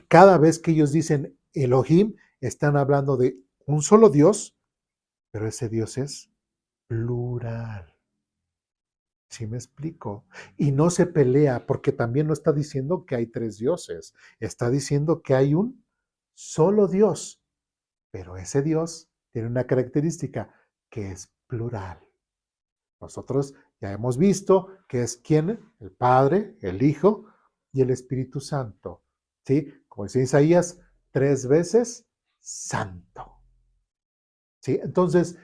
cada vez que ellos dicen Elohim, están hablando de un solo Dios, pero ese Dios es plural. ¿Sí me explico? Y no se pelea, porque también no está diciendo que hay tres dioses, está diciendo que hay un solo Dios, pero ese Dios tiene una característica que es plural. Nosotros ya hemos visto que es quién, el Padre, el Hijo y el Espíritu Santo. ¿Sí? Como dice Isaías, 3 veces santo. ¿Sí? Entonces,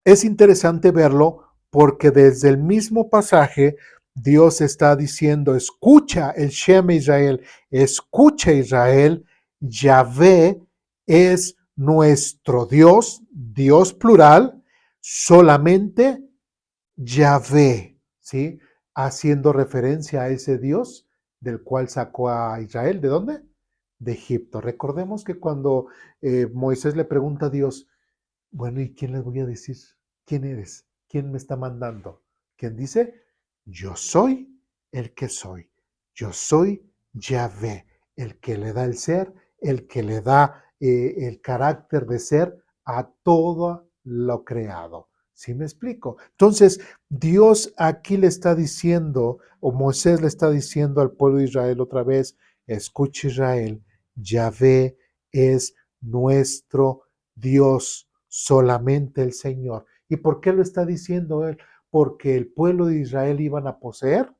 es interesante verlo porque desde el mismo pasaje Dios está diciendo, escucha el Shema Israel, escucha Israel, Yahvé es nuestro Dios, Dios plural, solamente Yahvé, ¿sí? Haciendo referencia a ese Dios del cual sacó a Israel. ¿De dónde? De Egipto. Recordemos que cuando Moisés le pregunta a Dios, bueno, ¿y quién les voy a decir? ¿Quién eres? ¿Quién me está mandando? ¿Quién dice? Yo soy el que soy. Yo soy Yahvé, el que le da el ser, el que le da el carácter de ser a todo lo creado. ¿Sí me explico? Entonces, Dios aquí le está diciendo, o Moisés le está diciendo al pueblo de Israel otra vez, escucha Israel, Yahvé es nuestro Dios, solamente el Señor. ¿Y por qué lo está diciendo él? Porque el pueblo de Israel iban a poseer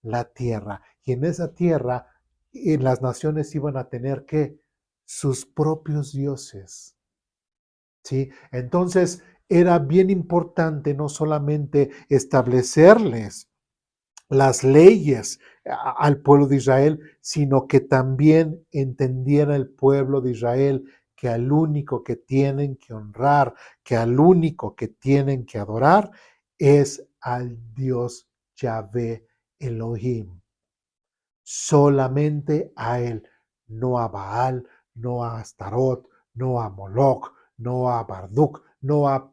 la tierra, y en esa tierra, en las naciones iban a tener que sus propios dioses. ¿Sí? Entonces, era bien importante no solamente establecerles las leyes al pueblo de Israel, sino que también entendiera el pueblo de Israel que al único que tienen que honrar, que al único que tienen que adorar es al Dios Yahvé Elohim. Solamente a Él, no a Baal, no a Astarot, no a Moloch, no a Marduk, no a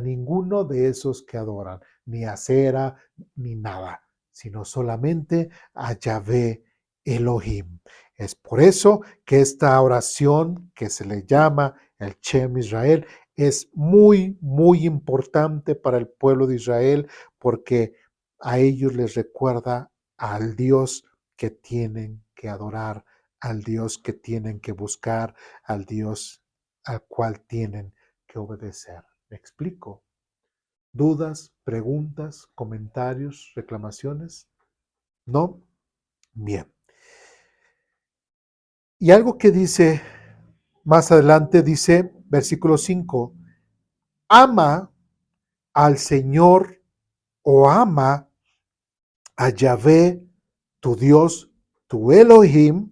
ninguno de esos que adoran, ni a Sera, ni nada, sino solamente a Yahvé Elohim. Es por eso que esta oración que se le llama el Shem Israel es muy, muy importante para el pueblo de Israel porque a ellos les recuerda al Dios que tienen que adorar, al Dios que tienen que buscar, al Dios al cual tienen que obedecer. ¿Me explico? ¿Dudas, preguntas, comentarios, reclamaciones? ¿No? Bien. Y algo que dice más adelante, dice, versículo 5, ama al Señor o ama a Yahvé, tu Dios, tu Elohim,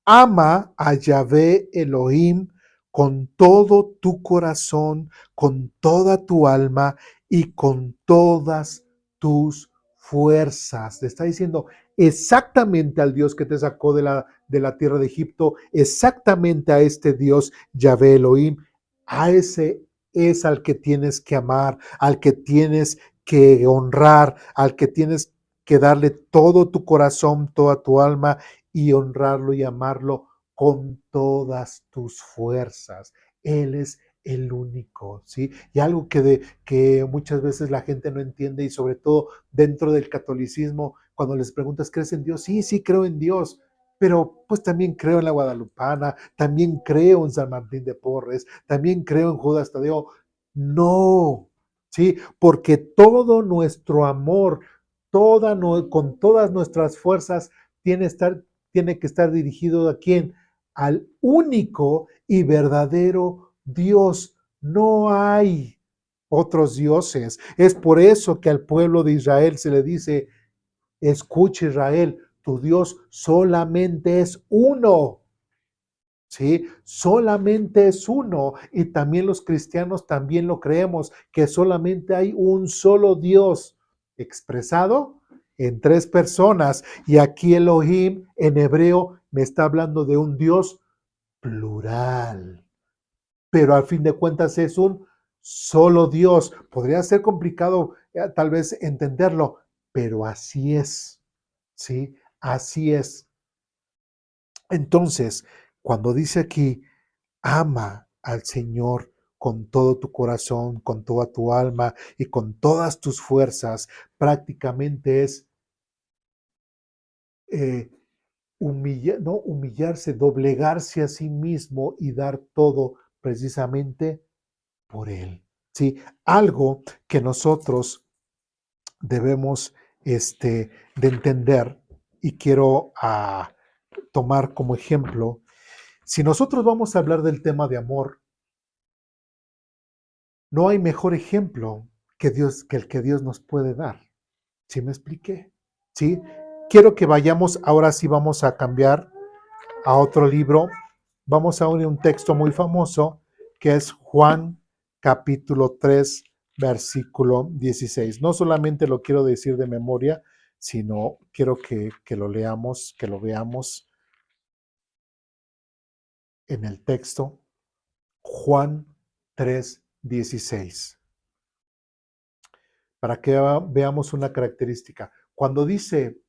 ama a Yahvé Elohim con todo tu corazón, con toda tu alma y con todas tus fuerzas. Le está diciendo exactamente al Dios que te sacó de la tierra de Egipto, exactamente a este Dios Yahvé Elohim, a ese es al que tienes que amar, al que tienes que honrar, al que tienes que darle todo tu corazón, toda tu alma y honrarlo y amarlo con todas tus fuerzas. Él es el único, ¿sí? Y algo que muchas veces la gente no entiende y sobre todo dentro del catolicismo, cuando les preguntas, ¿crees en Dios? Sí, sí, creo en Dios, pero pues también creo en la Guadalupana, también creo en San Martín de Porres, también creo en Judas Tadeo. No, ¿sí? Porque todo nuestro amor, con todas nuestras fuerzas, tiene que estar dirigido ¿a quién? Al único y verdadero Dios. No hay otros dioses. Es por eso que al pueblo de Israel se le dice, escucha Israel, tu Dios solamente es uno. ¿Sí? Solamente es uno. Y también los cristianos también lo creemos, que solamente hay un solo Dios expresado en tres personas. Y aquí Elohim en hebreo me está hablando de un Dios plural. Pero al fin de cuentas es un solo Dios. Podría ser complicado tal vez entenderlo, pero así es. ¿sí? Así es. Entonces, cuando dice aquí, ama al Señor con todo tu corazón, con toda tu alma y con todas tus fuerzas, prácticamente es eh, no humillarse, doblegarse a sí mismo y dar todo precisamente por Él. ¿Sí? Algo que nosotros debemos de entender y quiero tomar como ejemplo, si nosotros vamos a hablar del tema de amor, no hay mejor ejemplo que el que Dios nos puede dar. ¿Sí me expliqué? ¿Sí? Quiero que vayamos, ahora sí vamos a cambiar a otro libro. Vamos a unir un texto muy famoso que es Juan capítulo 3, versículo 16. No solamente lo quiero decir de memoria, sino quiero que lo leamos, que lo veamos en el texto. Juan 3, 16. Para que veamos una característica. Cuando dice,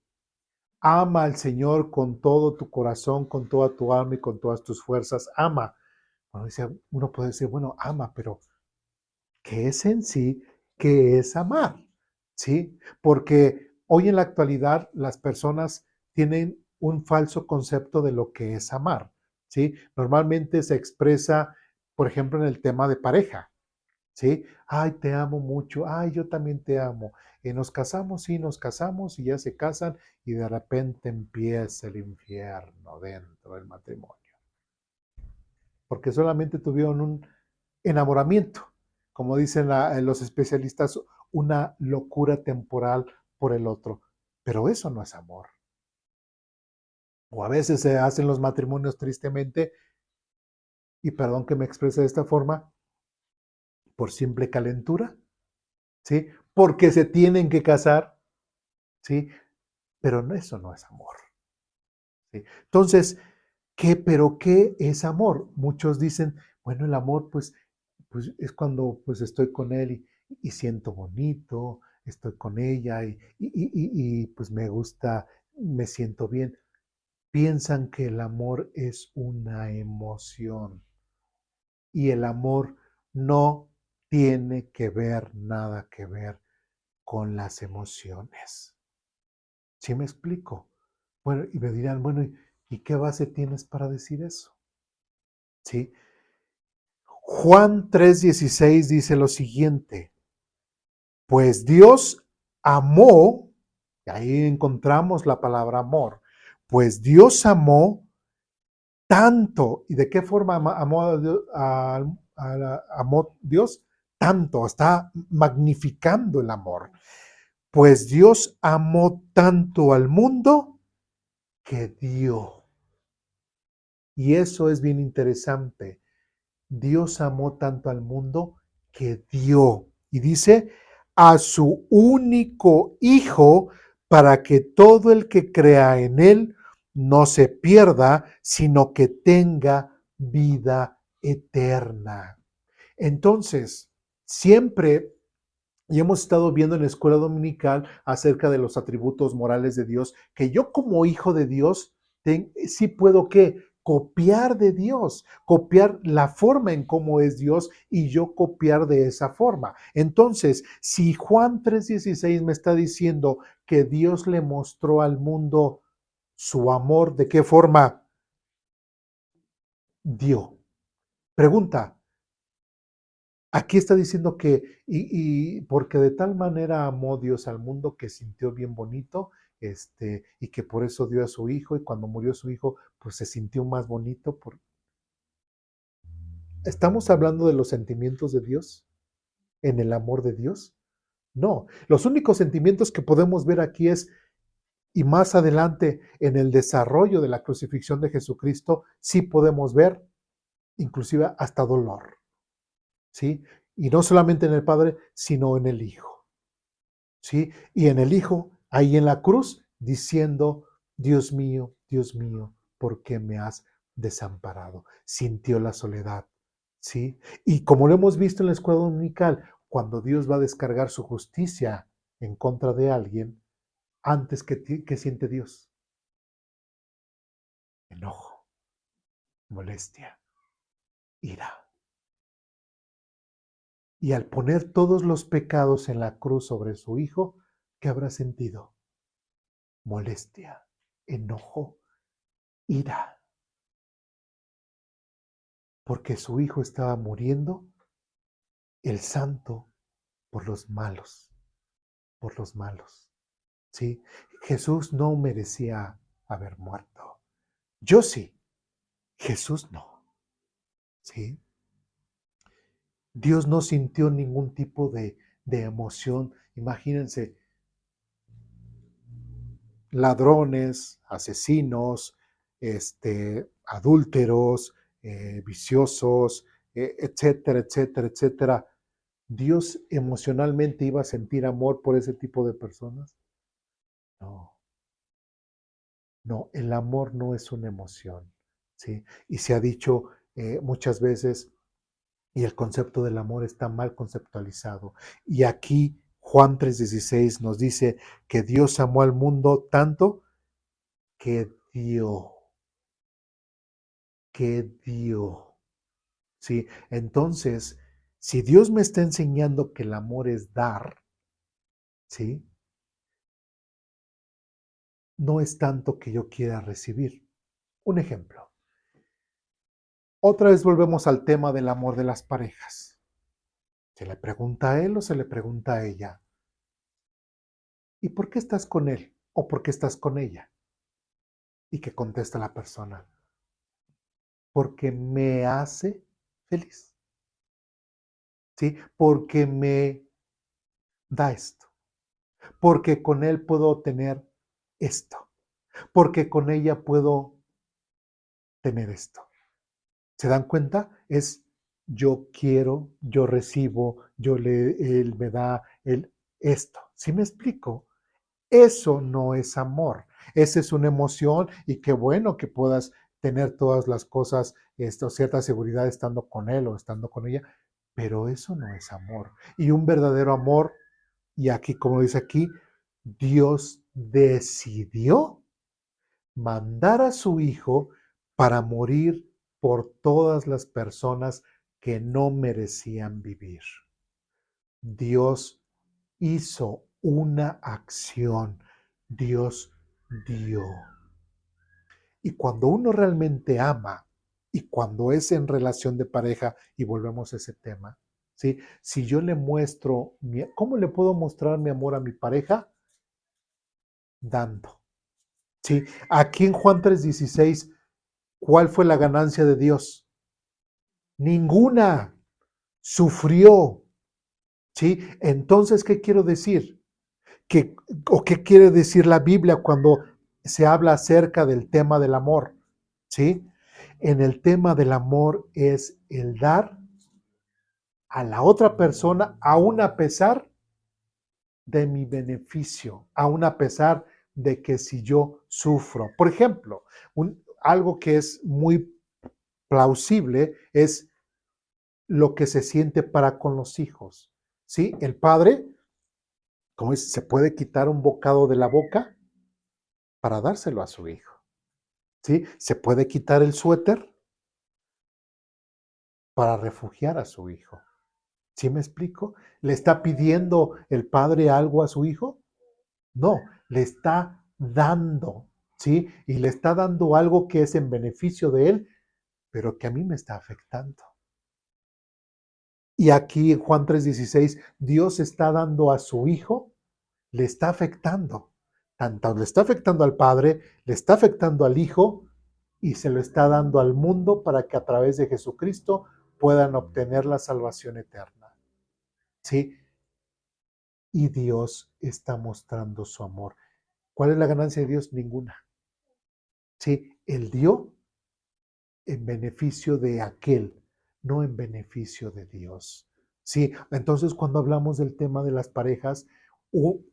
ama al Señor con todo tu corazón, con toda tu alma y con todas tus fuerzas, ama. Uno puede decir, bueno, ama, pero ¿qué es en sí? ¿Qué es amar? ¿Sí? Porque hoy en la actualidad las personas tienen un falso concepto de lo que es amar. ¿Sí? Normalmente se expresa, por ejemplo, en el tema de pareja. ¿Sí? Ay, te amo mucho, ay, yo también te amo. Y nos casamos, sí, nos casamos y ya se casan y de repente empieza el infierno dentro del matrimonio. Porque solamente tuvieron un enamoramiento, como dicen los especialistas, una locura temporal por el otro. Pero eso no es amor. O a veces se hacen los matrimonios tristemente, y perdón que me exprese de esta forma, por simple calentura, ¿sí? Porque se tienen que casar, ¿sí? Pero eso no es amor, ¿sí? Entonces, pero qué es amor? Muchos dicen, bueno, el amor pues es cuando pues estoy con él y siento bonito, estoy con ella y pues me gusta, me siento bien. Piensan que el amor es una emoción y el amor no tiene que ver, nada que ver con las emociones. ¿Sí me explico? Bueno, y me dirán, bueno, ¿y qué base tienes para decir eso? ¿Sí? Juan 3:16 dice lo siguiente, pues Dios amó, y ahí encontramos la palabra amor, pues Dios amó tanto, ¿y de qué forma amó a Dios? Amó Dios tanto, está magnificando el amor, pues Dios amó tanto al mundo que dio. Y eso es bien interesante. Dios amó tanto al mundo que dio. Y dice, a su único Hijo, para que todo el que crea en Él no se pierda, sino que tenga vida eterna. Entonces, siempre, y hemos estado viendo en la escuela dominical acerca de los atributos morales de Dios, que yo como hijo de Dios, sí puedo ¿qué? Copiar de Dios, copiar la forma en cómo es Dios y yo copiar de esa forma. Entonces, si Juan 3:16 me está diciendo que Dios le mostró al mundo su amor, ¿de qué forma dio? Pregunta, aquí está diciendo que, y porque de tal manera amó Dios al mundo que sintió bien bonito, y que por eso dio a su hijo, y cuando murió su hijo, pues se sintió más bonito. ¿Estamos hablando de los sentimientos de Dios en el amor de Dios? No, los únicos sentimientos que podemos ver aquí es, y más adelante en el desarrollo de la crucifixión de Jesucristo, sí podemos ver inclusive hasta dolor. ¿Sí? Y no solamente en el Padre, sino en el Hijo. ¿Sí? Y en el Hijo, ahí en la cruz, diciendo, Dios mío, ¿por qué me has desamparado? Sintió la soledad. ¿Sí? Y como lo hemos visto en la escuela dominical, cuando Dios va a descargar su justicia en contra de alguien, antes que siente Dios? Enojo, molestia, ira. Y al poner todos los pecados en la cruz sobre su Hijo, ¿qué habrá sentido? Molestia, enojo, ira. Porque su Hijo estaba muriendo, el santo, por los malos, ¿sí? Jesús no merecía haber muerto. Yo sí, Jesús no, ¿sí? Dios no sintió ningún tipo de emoción. Imagínense, ladrones, asesinos, adúlteros, viciosos, etcétera, etcétera, etcétera. ¿Dios emocionalmente iba a sentir amor por ese tipo de personas? No, no, el amor no es una emoción, ¿sí? Y se ha dicho muchas veces, y el concepto del amor está mal conceptualizado. Y aquí Juan 3:16 nos dice que Dios amó al mundo tanto que dio, ¿sí? Entonces, si Dios me está enseñando que el amor es dar, ¿sí? No es tanto que yo quiera recibir. Un ejemplo. Otra vez volvemos al tema del amor de las parejas. ¿Se le pregunta a él o se le pregunta a ella? ¿Y por qué estás con él o por qué estás con ella? ¿Y qué contesta la persona? Porque me hace feliz. ¿Sí? Porque me da esto. Porque con él puedo tener esto. Porque con ella puedo tener esto. ¿Se dan cuenta? Es yo quiero, yo recibo, él me da, él esto. ¿Sí me explico? Eso no es amor. Esa es una emoción y qué bueno que puedas tener todas las cosas, cierta seguridad estando con él o estando con ella, pero eso no es amor. Y un verdadero amor, y aquí, como dice aquí, Dios decidió mandar a su Hijo para morir por todas las personas que no merecían vivir. Dios hizo una acción, Dios dio. Y cuando uno realmente ama, y cuando es en relación de pareja, y volvemos a ese tema, ¿sí? Si yo le muestro, ¿cómo le puedo mostrar mi amor a mi pareja? Dando. ¿Sí? Aquí en Juan 3:16, ¿cuál fue la ganancia de Dios? Ninguna. Sufrió. ¿Sí? Entonces, ¿qué quiero decir? ¿O qué quiere decir la Biblia cuando se habla acerca del tema del amor? ¿Sí? En el tema del amor es el dar a la otra persona, aún a pesar de mi beneficio, aún a pesar de que si yo sufro. Por ejemplo, algo que es muy plausible es lo que se siente para con los hijos. ¿Sí? El padre, como dice, se puede quitar un bocado de la boca para dárselo a su hijo. ¿Sí? Se puede quitar el suéter para refugiar a su hijo. ¿Sí me explico? ¿Le está pidiendo el padre algo a su hijo? No, le está dando, ¿sí? Y le está dando algo que es en beneficio de él, pero que a mí me está afectando. Y aquí en Juan 3:16, Dios está dando a su hijo, le está afectando. Tanto le está afectando al padre, le está afectando al hijo y se lo está dando al mundo para que a través de Jesucristo puedan obtener la salvación eterna. ¿Sí? Y Dios está mostrando su amor. ¿Cuál es la ganancia de Dios? Ninguna. ¿Sí? Él dio en beneficio de aquel, no en beneficio de Dios. ¿Sí? Entonces, cuando hablamos del tema de las parejas,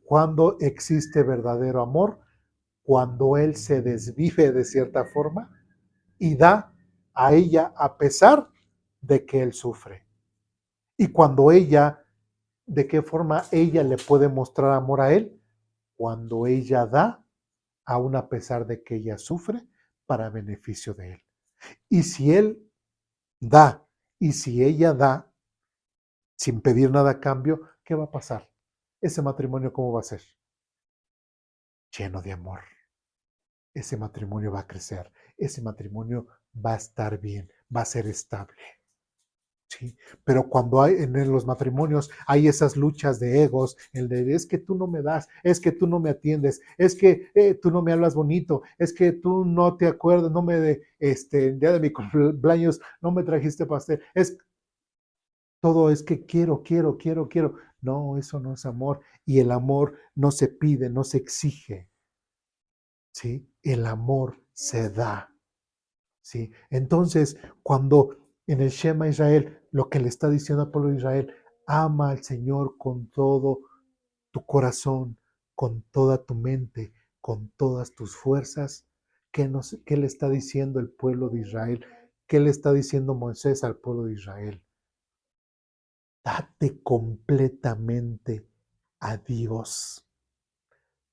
cuando existe verdadero amor, cuando él se desvive de cierta forma y da a ella a pesar de que él sufre. Y cuando ella, ¿de qué forma ella le puede mostrar amor a él? cuando ella da, aun a pesar de que ella sufre, para beneficio de él. Y si él da, y si ella da, sin pedir nada a cambio, ¿qué va a pasar? Ese matrimonio, ¿cómo va a ser? Lleno de amor. Ese matrimonio va a crecer, ese matrimonio va a estar bien, va a ser estable. ¿Sí? Pero cuando hay en los matrimonios hay esas luchas de egos, el de es que tú no me das, es que tú no me atiendes, es que tú no me hablas bonito, es que tú no te acuerdas, no me el día de mi cumpleaños no me trajiste pastel, es todo es que quiero, quiero, quiero, quiero. No, eso no es amor y el amor no se pide, no se exige. ¿Sí? El amor se da. ¿Sí? Entonces, cuando en el Shema Israel, lo que le está diciendo al pueblo de Israel, ama al Señor con todo tu corazón, con toda tu mente, con todas tus fuerzas. ¿Qué le está diciendo el pueblo de Israel? ¿Qué le está diciendo Moisés al pueblo de Israel? Date completamente a Dios.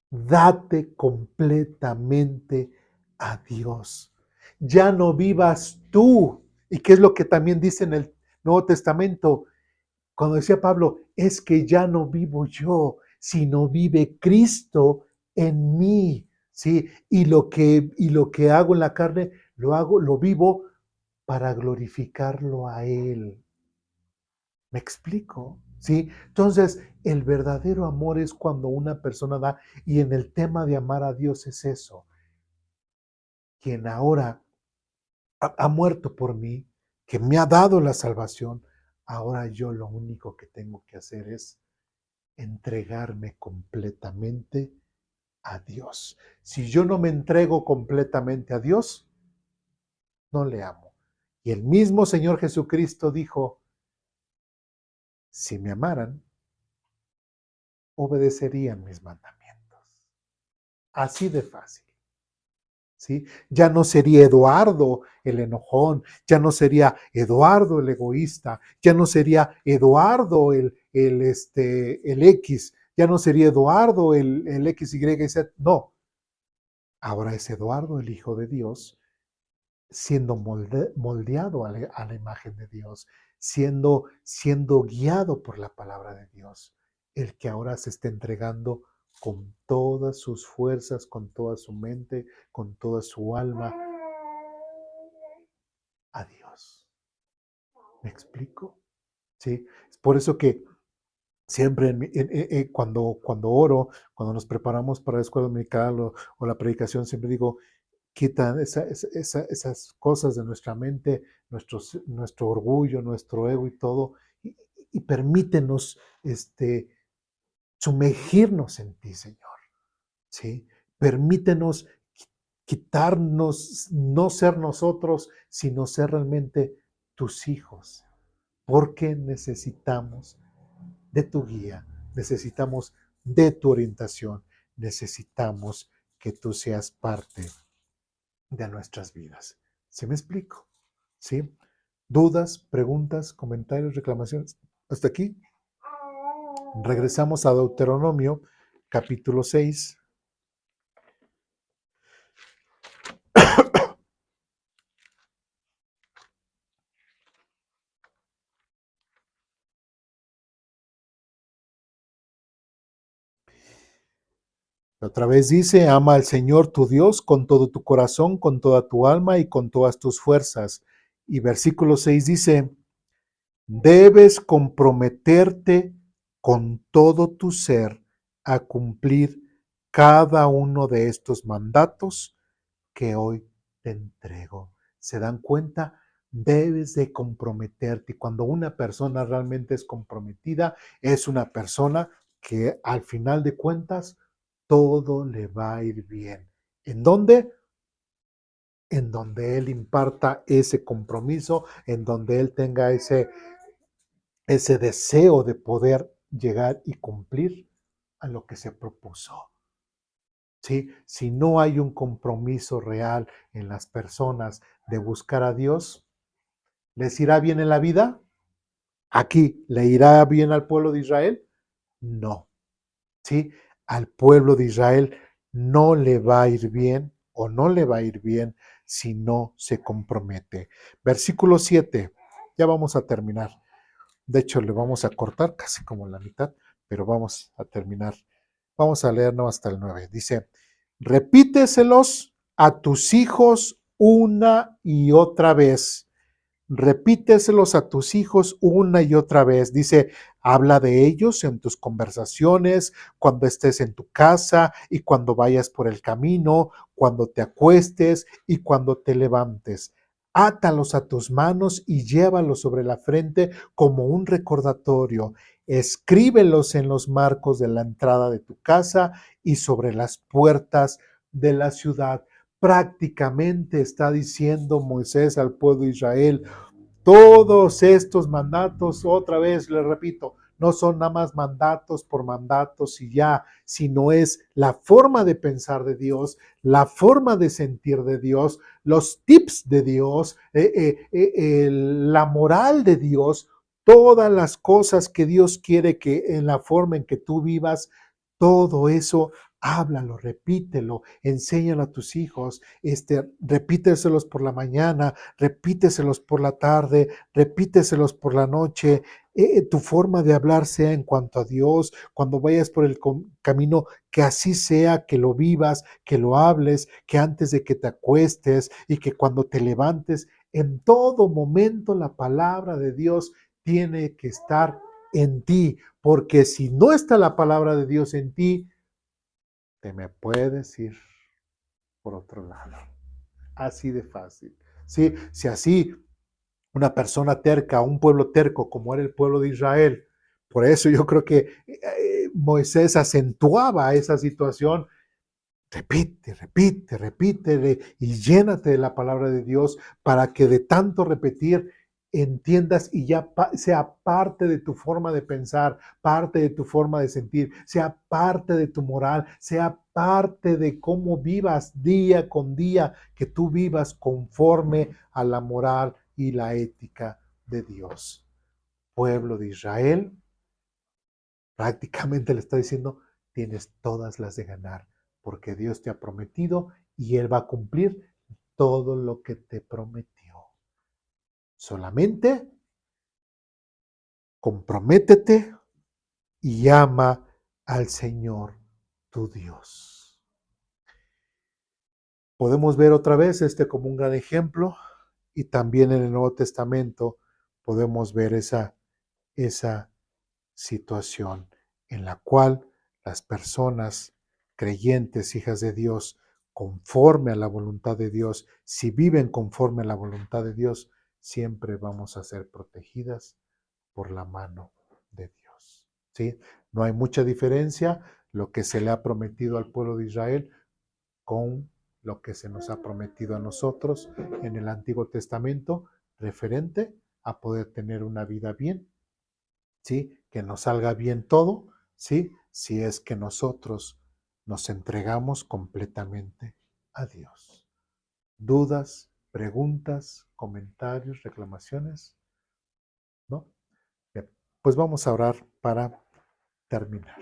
Date completamente a Dios. Ya no vivas tú. ¿Y qué es lo que también dice en el Nuevo Testamento? Cuando decía Pablo, es que ya no vivo yo, sino vive Cristo en mí. ¿Sí? Y lo que hago en la carne, lo vivo para glorificarlo a Él. ¿Me explico? ¿Sí? Entonces, el verdadero amor es cuando una persona da, y en el tema de amar a Dios es eso. Quien ahora ha muerto por mí, que me ha dado la salvación, ahora yo lo único que tengo que hacer es entregarme completamente a Dios. Si yo no me entrego completamente a Dios, no le amo. Y el mismo Señor Jesucristo dijo, si me amaran, obedecerían mis mandamientos. Así de fácil. ¿Sí? Ya no sería Eduardo el enojón, ya no sería Eduardo el egoísta, ya no sería Eduardo el X, ya no sería Eduardo el X, Y, Z. No, ahora es Eduardo el Hijo de Dios, siendo moldeado a la imagen de Dios, siendo guiado por la palabra de Dios, el que ahora se está entregando con todas sus fuerzas, con toda su mente, con toda su alma a Dios. ¿Me explico? ¿Sí? Es por eso que siempre cuando oro, cuando nos preparamos para la escuela dominical o la predicación, siempre digo, quita esas cosas de nuestra mente, nuestro orgullo, nuestro ego y todo, y permítenos sumergirnos en ti, Señor. ¿Sí? Permítenos quitarnos, no ser nosotros, sino ser realmente tus hijos, porque necesitamos de tu guía, necesitamos de tu orientación, necesitamos que tú seas parte de nuestras vidas. ¿Sí me explico? ¿Sí? ¿Dudas, preguntas, comentarios, reclamaciones? ¿Hasta aquí? Regresamos a Deuteronomio, capítulo 6. Otra vez dice, ama al Señor tu Dios con todo tu corazón, con toda tu alma y con todas tus fuerzas. Y versículo 6 dice, debes comprometerte con todo tu ser a cumplir cada uno de estos mandatos que hoy te entrego. ¿Se dan cuenta? Debes de comprometerte. Y cuando una persona realmente es comprometida, es una persona que al final de cuentas todo le va a ir bien. ¿En dónde? En donde él imparta ese compromiso, en donde él tenga ese deseo de poder llegar y cumplir a lo que se propuso. ¿Sí? Si no hay un compromiso real en las personas de buscar a Dios, ¿les irá bien en la vida? ¿Aquí le irá bien al pueblo de Israel? No. ¿Sí? al pueblo de Israel no le va a ir bien o no le va a ir bien si no se compromete. Versículo 7, ya vamos a terminar. De hecho, le vamos a cortar casi como la mitad, pero vamos a terminar. Vamos a leernos hasta el 9. Dice, repíteselos a tus hijos una y otra vez. Repíteselos a tus hijos una y otra vez. Dice, habla de ellos en tus conversaciones, cuando estés en tu casa y cuando vayas por el camino, cuando te acuestes y cuando te levantes. Átalos a tus manos y llévalos sobre la frente como un recordatorio. Escríbelos en los marcos de la entrada de tu casa y sobre las puertas de la ciudad. Prácticamente está diciendo Moisés al pueblo de Israel, todos estos mandatos, otra vez les repito, no son nada más mandatos por mandatos y ya, sino es la forma de pensar de Dios, la forma de sentir de Dios, los tips de Dios, la moral de Dios, todas las cosas que Dios quiere que en la forma en que tú vivas, todo eso háblalo, repítelo, enséñalo a tus hijos, repíteselos por la mañana, repíteselos por la tarde, repíteselos por la noche. Tu forma de hablar sea en cuanto a Dios, cuando vayas por el camino, que así sea, que lo vivas, que lo hables, que antes de que te acuestes y que cuando te levantes, en todo momento la palabra de Dios tiene que estar en ti, porque si no está la palabra de Dios en ti, te me puedes ir por otro lado. Así de fácil. ¿Sí? Si así una persona terca, un pueblo terco como era el pueblo de Israel, por eso yo creo que Moisés acentuaba esa situación. Repite, repite, repite y llénate de la palabra de Dios para que de tanto repetir entiendas y ya sea parte de tu forma de pensar, parte de tu forma de sentir, sea parte de tu moral, sea parte de cómo vivas día con día, que tú vivas conforme a la moral y la ética de Dios. Pueblo de Israel, prácticamente le está diciendo, tienes todas las de ganar, porque Dios te ha prometido y Él va a cumplir todo lo que te prometió. Solamente comprométete y ama al Señor tu Dios. Podemos ver otra vez como un gran ejemplo y también en el Nuevo Testamento podemos ver esa situación en la cual las personas creyentes, hijas de Dios, conforme a la voluntad de Dios, si viven conforme a la voluntad de Dios, siempre vamos a ser protegidas por la mano de Dios. ¿Sí? No hay mucha diferencia lo que se le ha prometido al pueblo de Israel con lo que se nos ha prometido a nosotros en el Antiguo Testamento referente a poder tener una vida bien, ¿sí? Que nos salga bien todo, ¿sí? Si es que nosotros nos entregamos completamente a Dios. ¿Dudas, preguntas, comentarios, reclamaciones? ¿No? Bien, pues vamos a orar para terminar.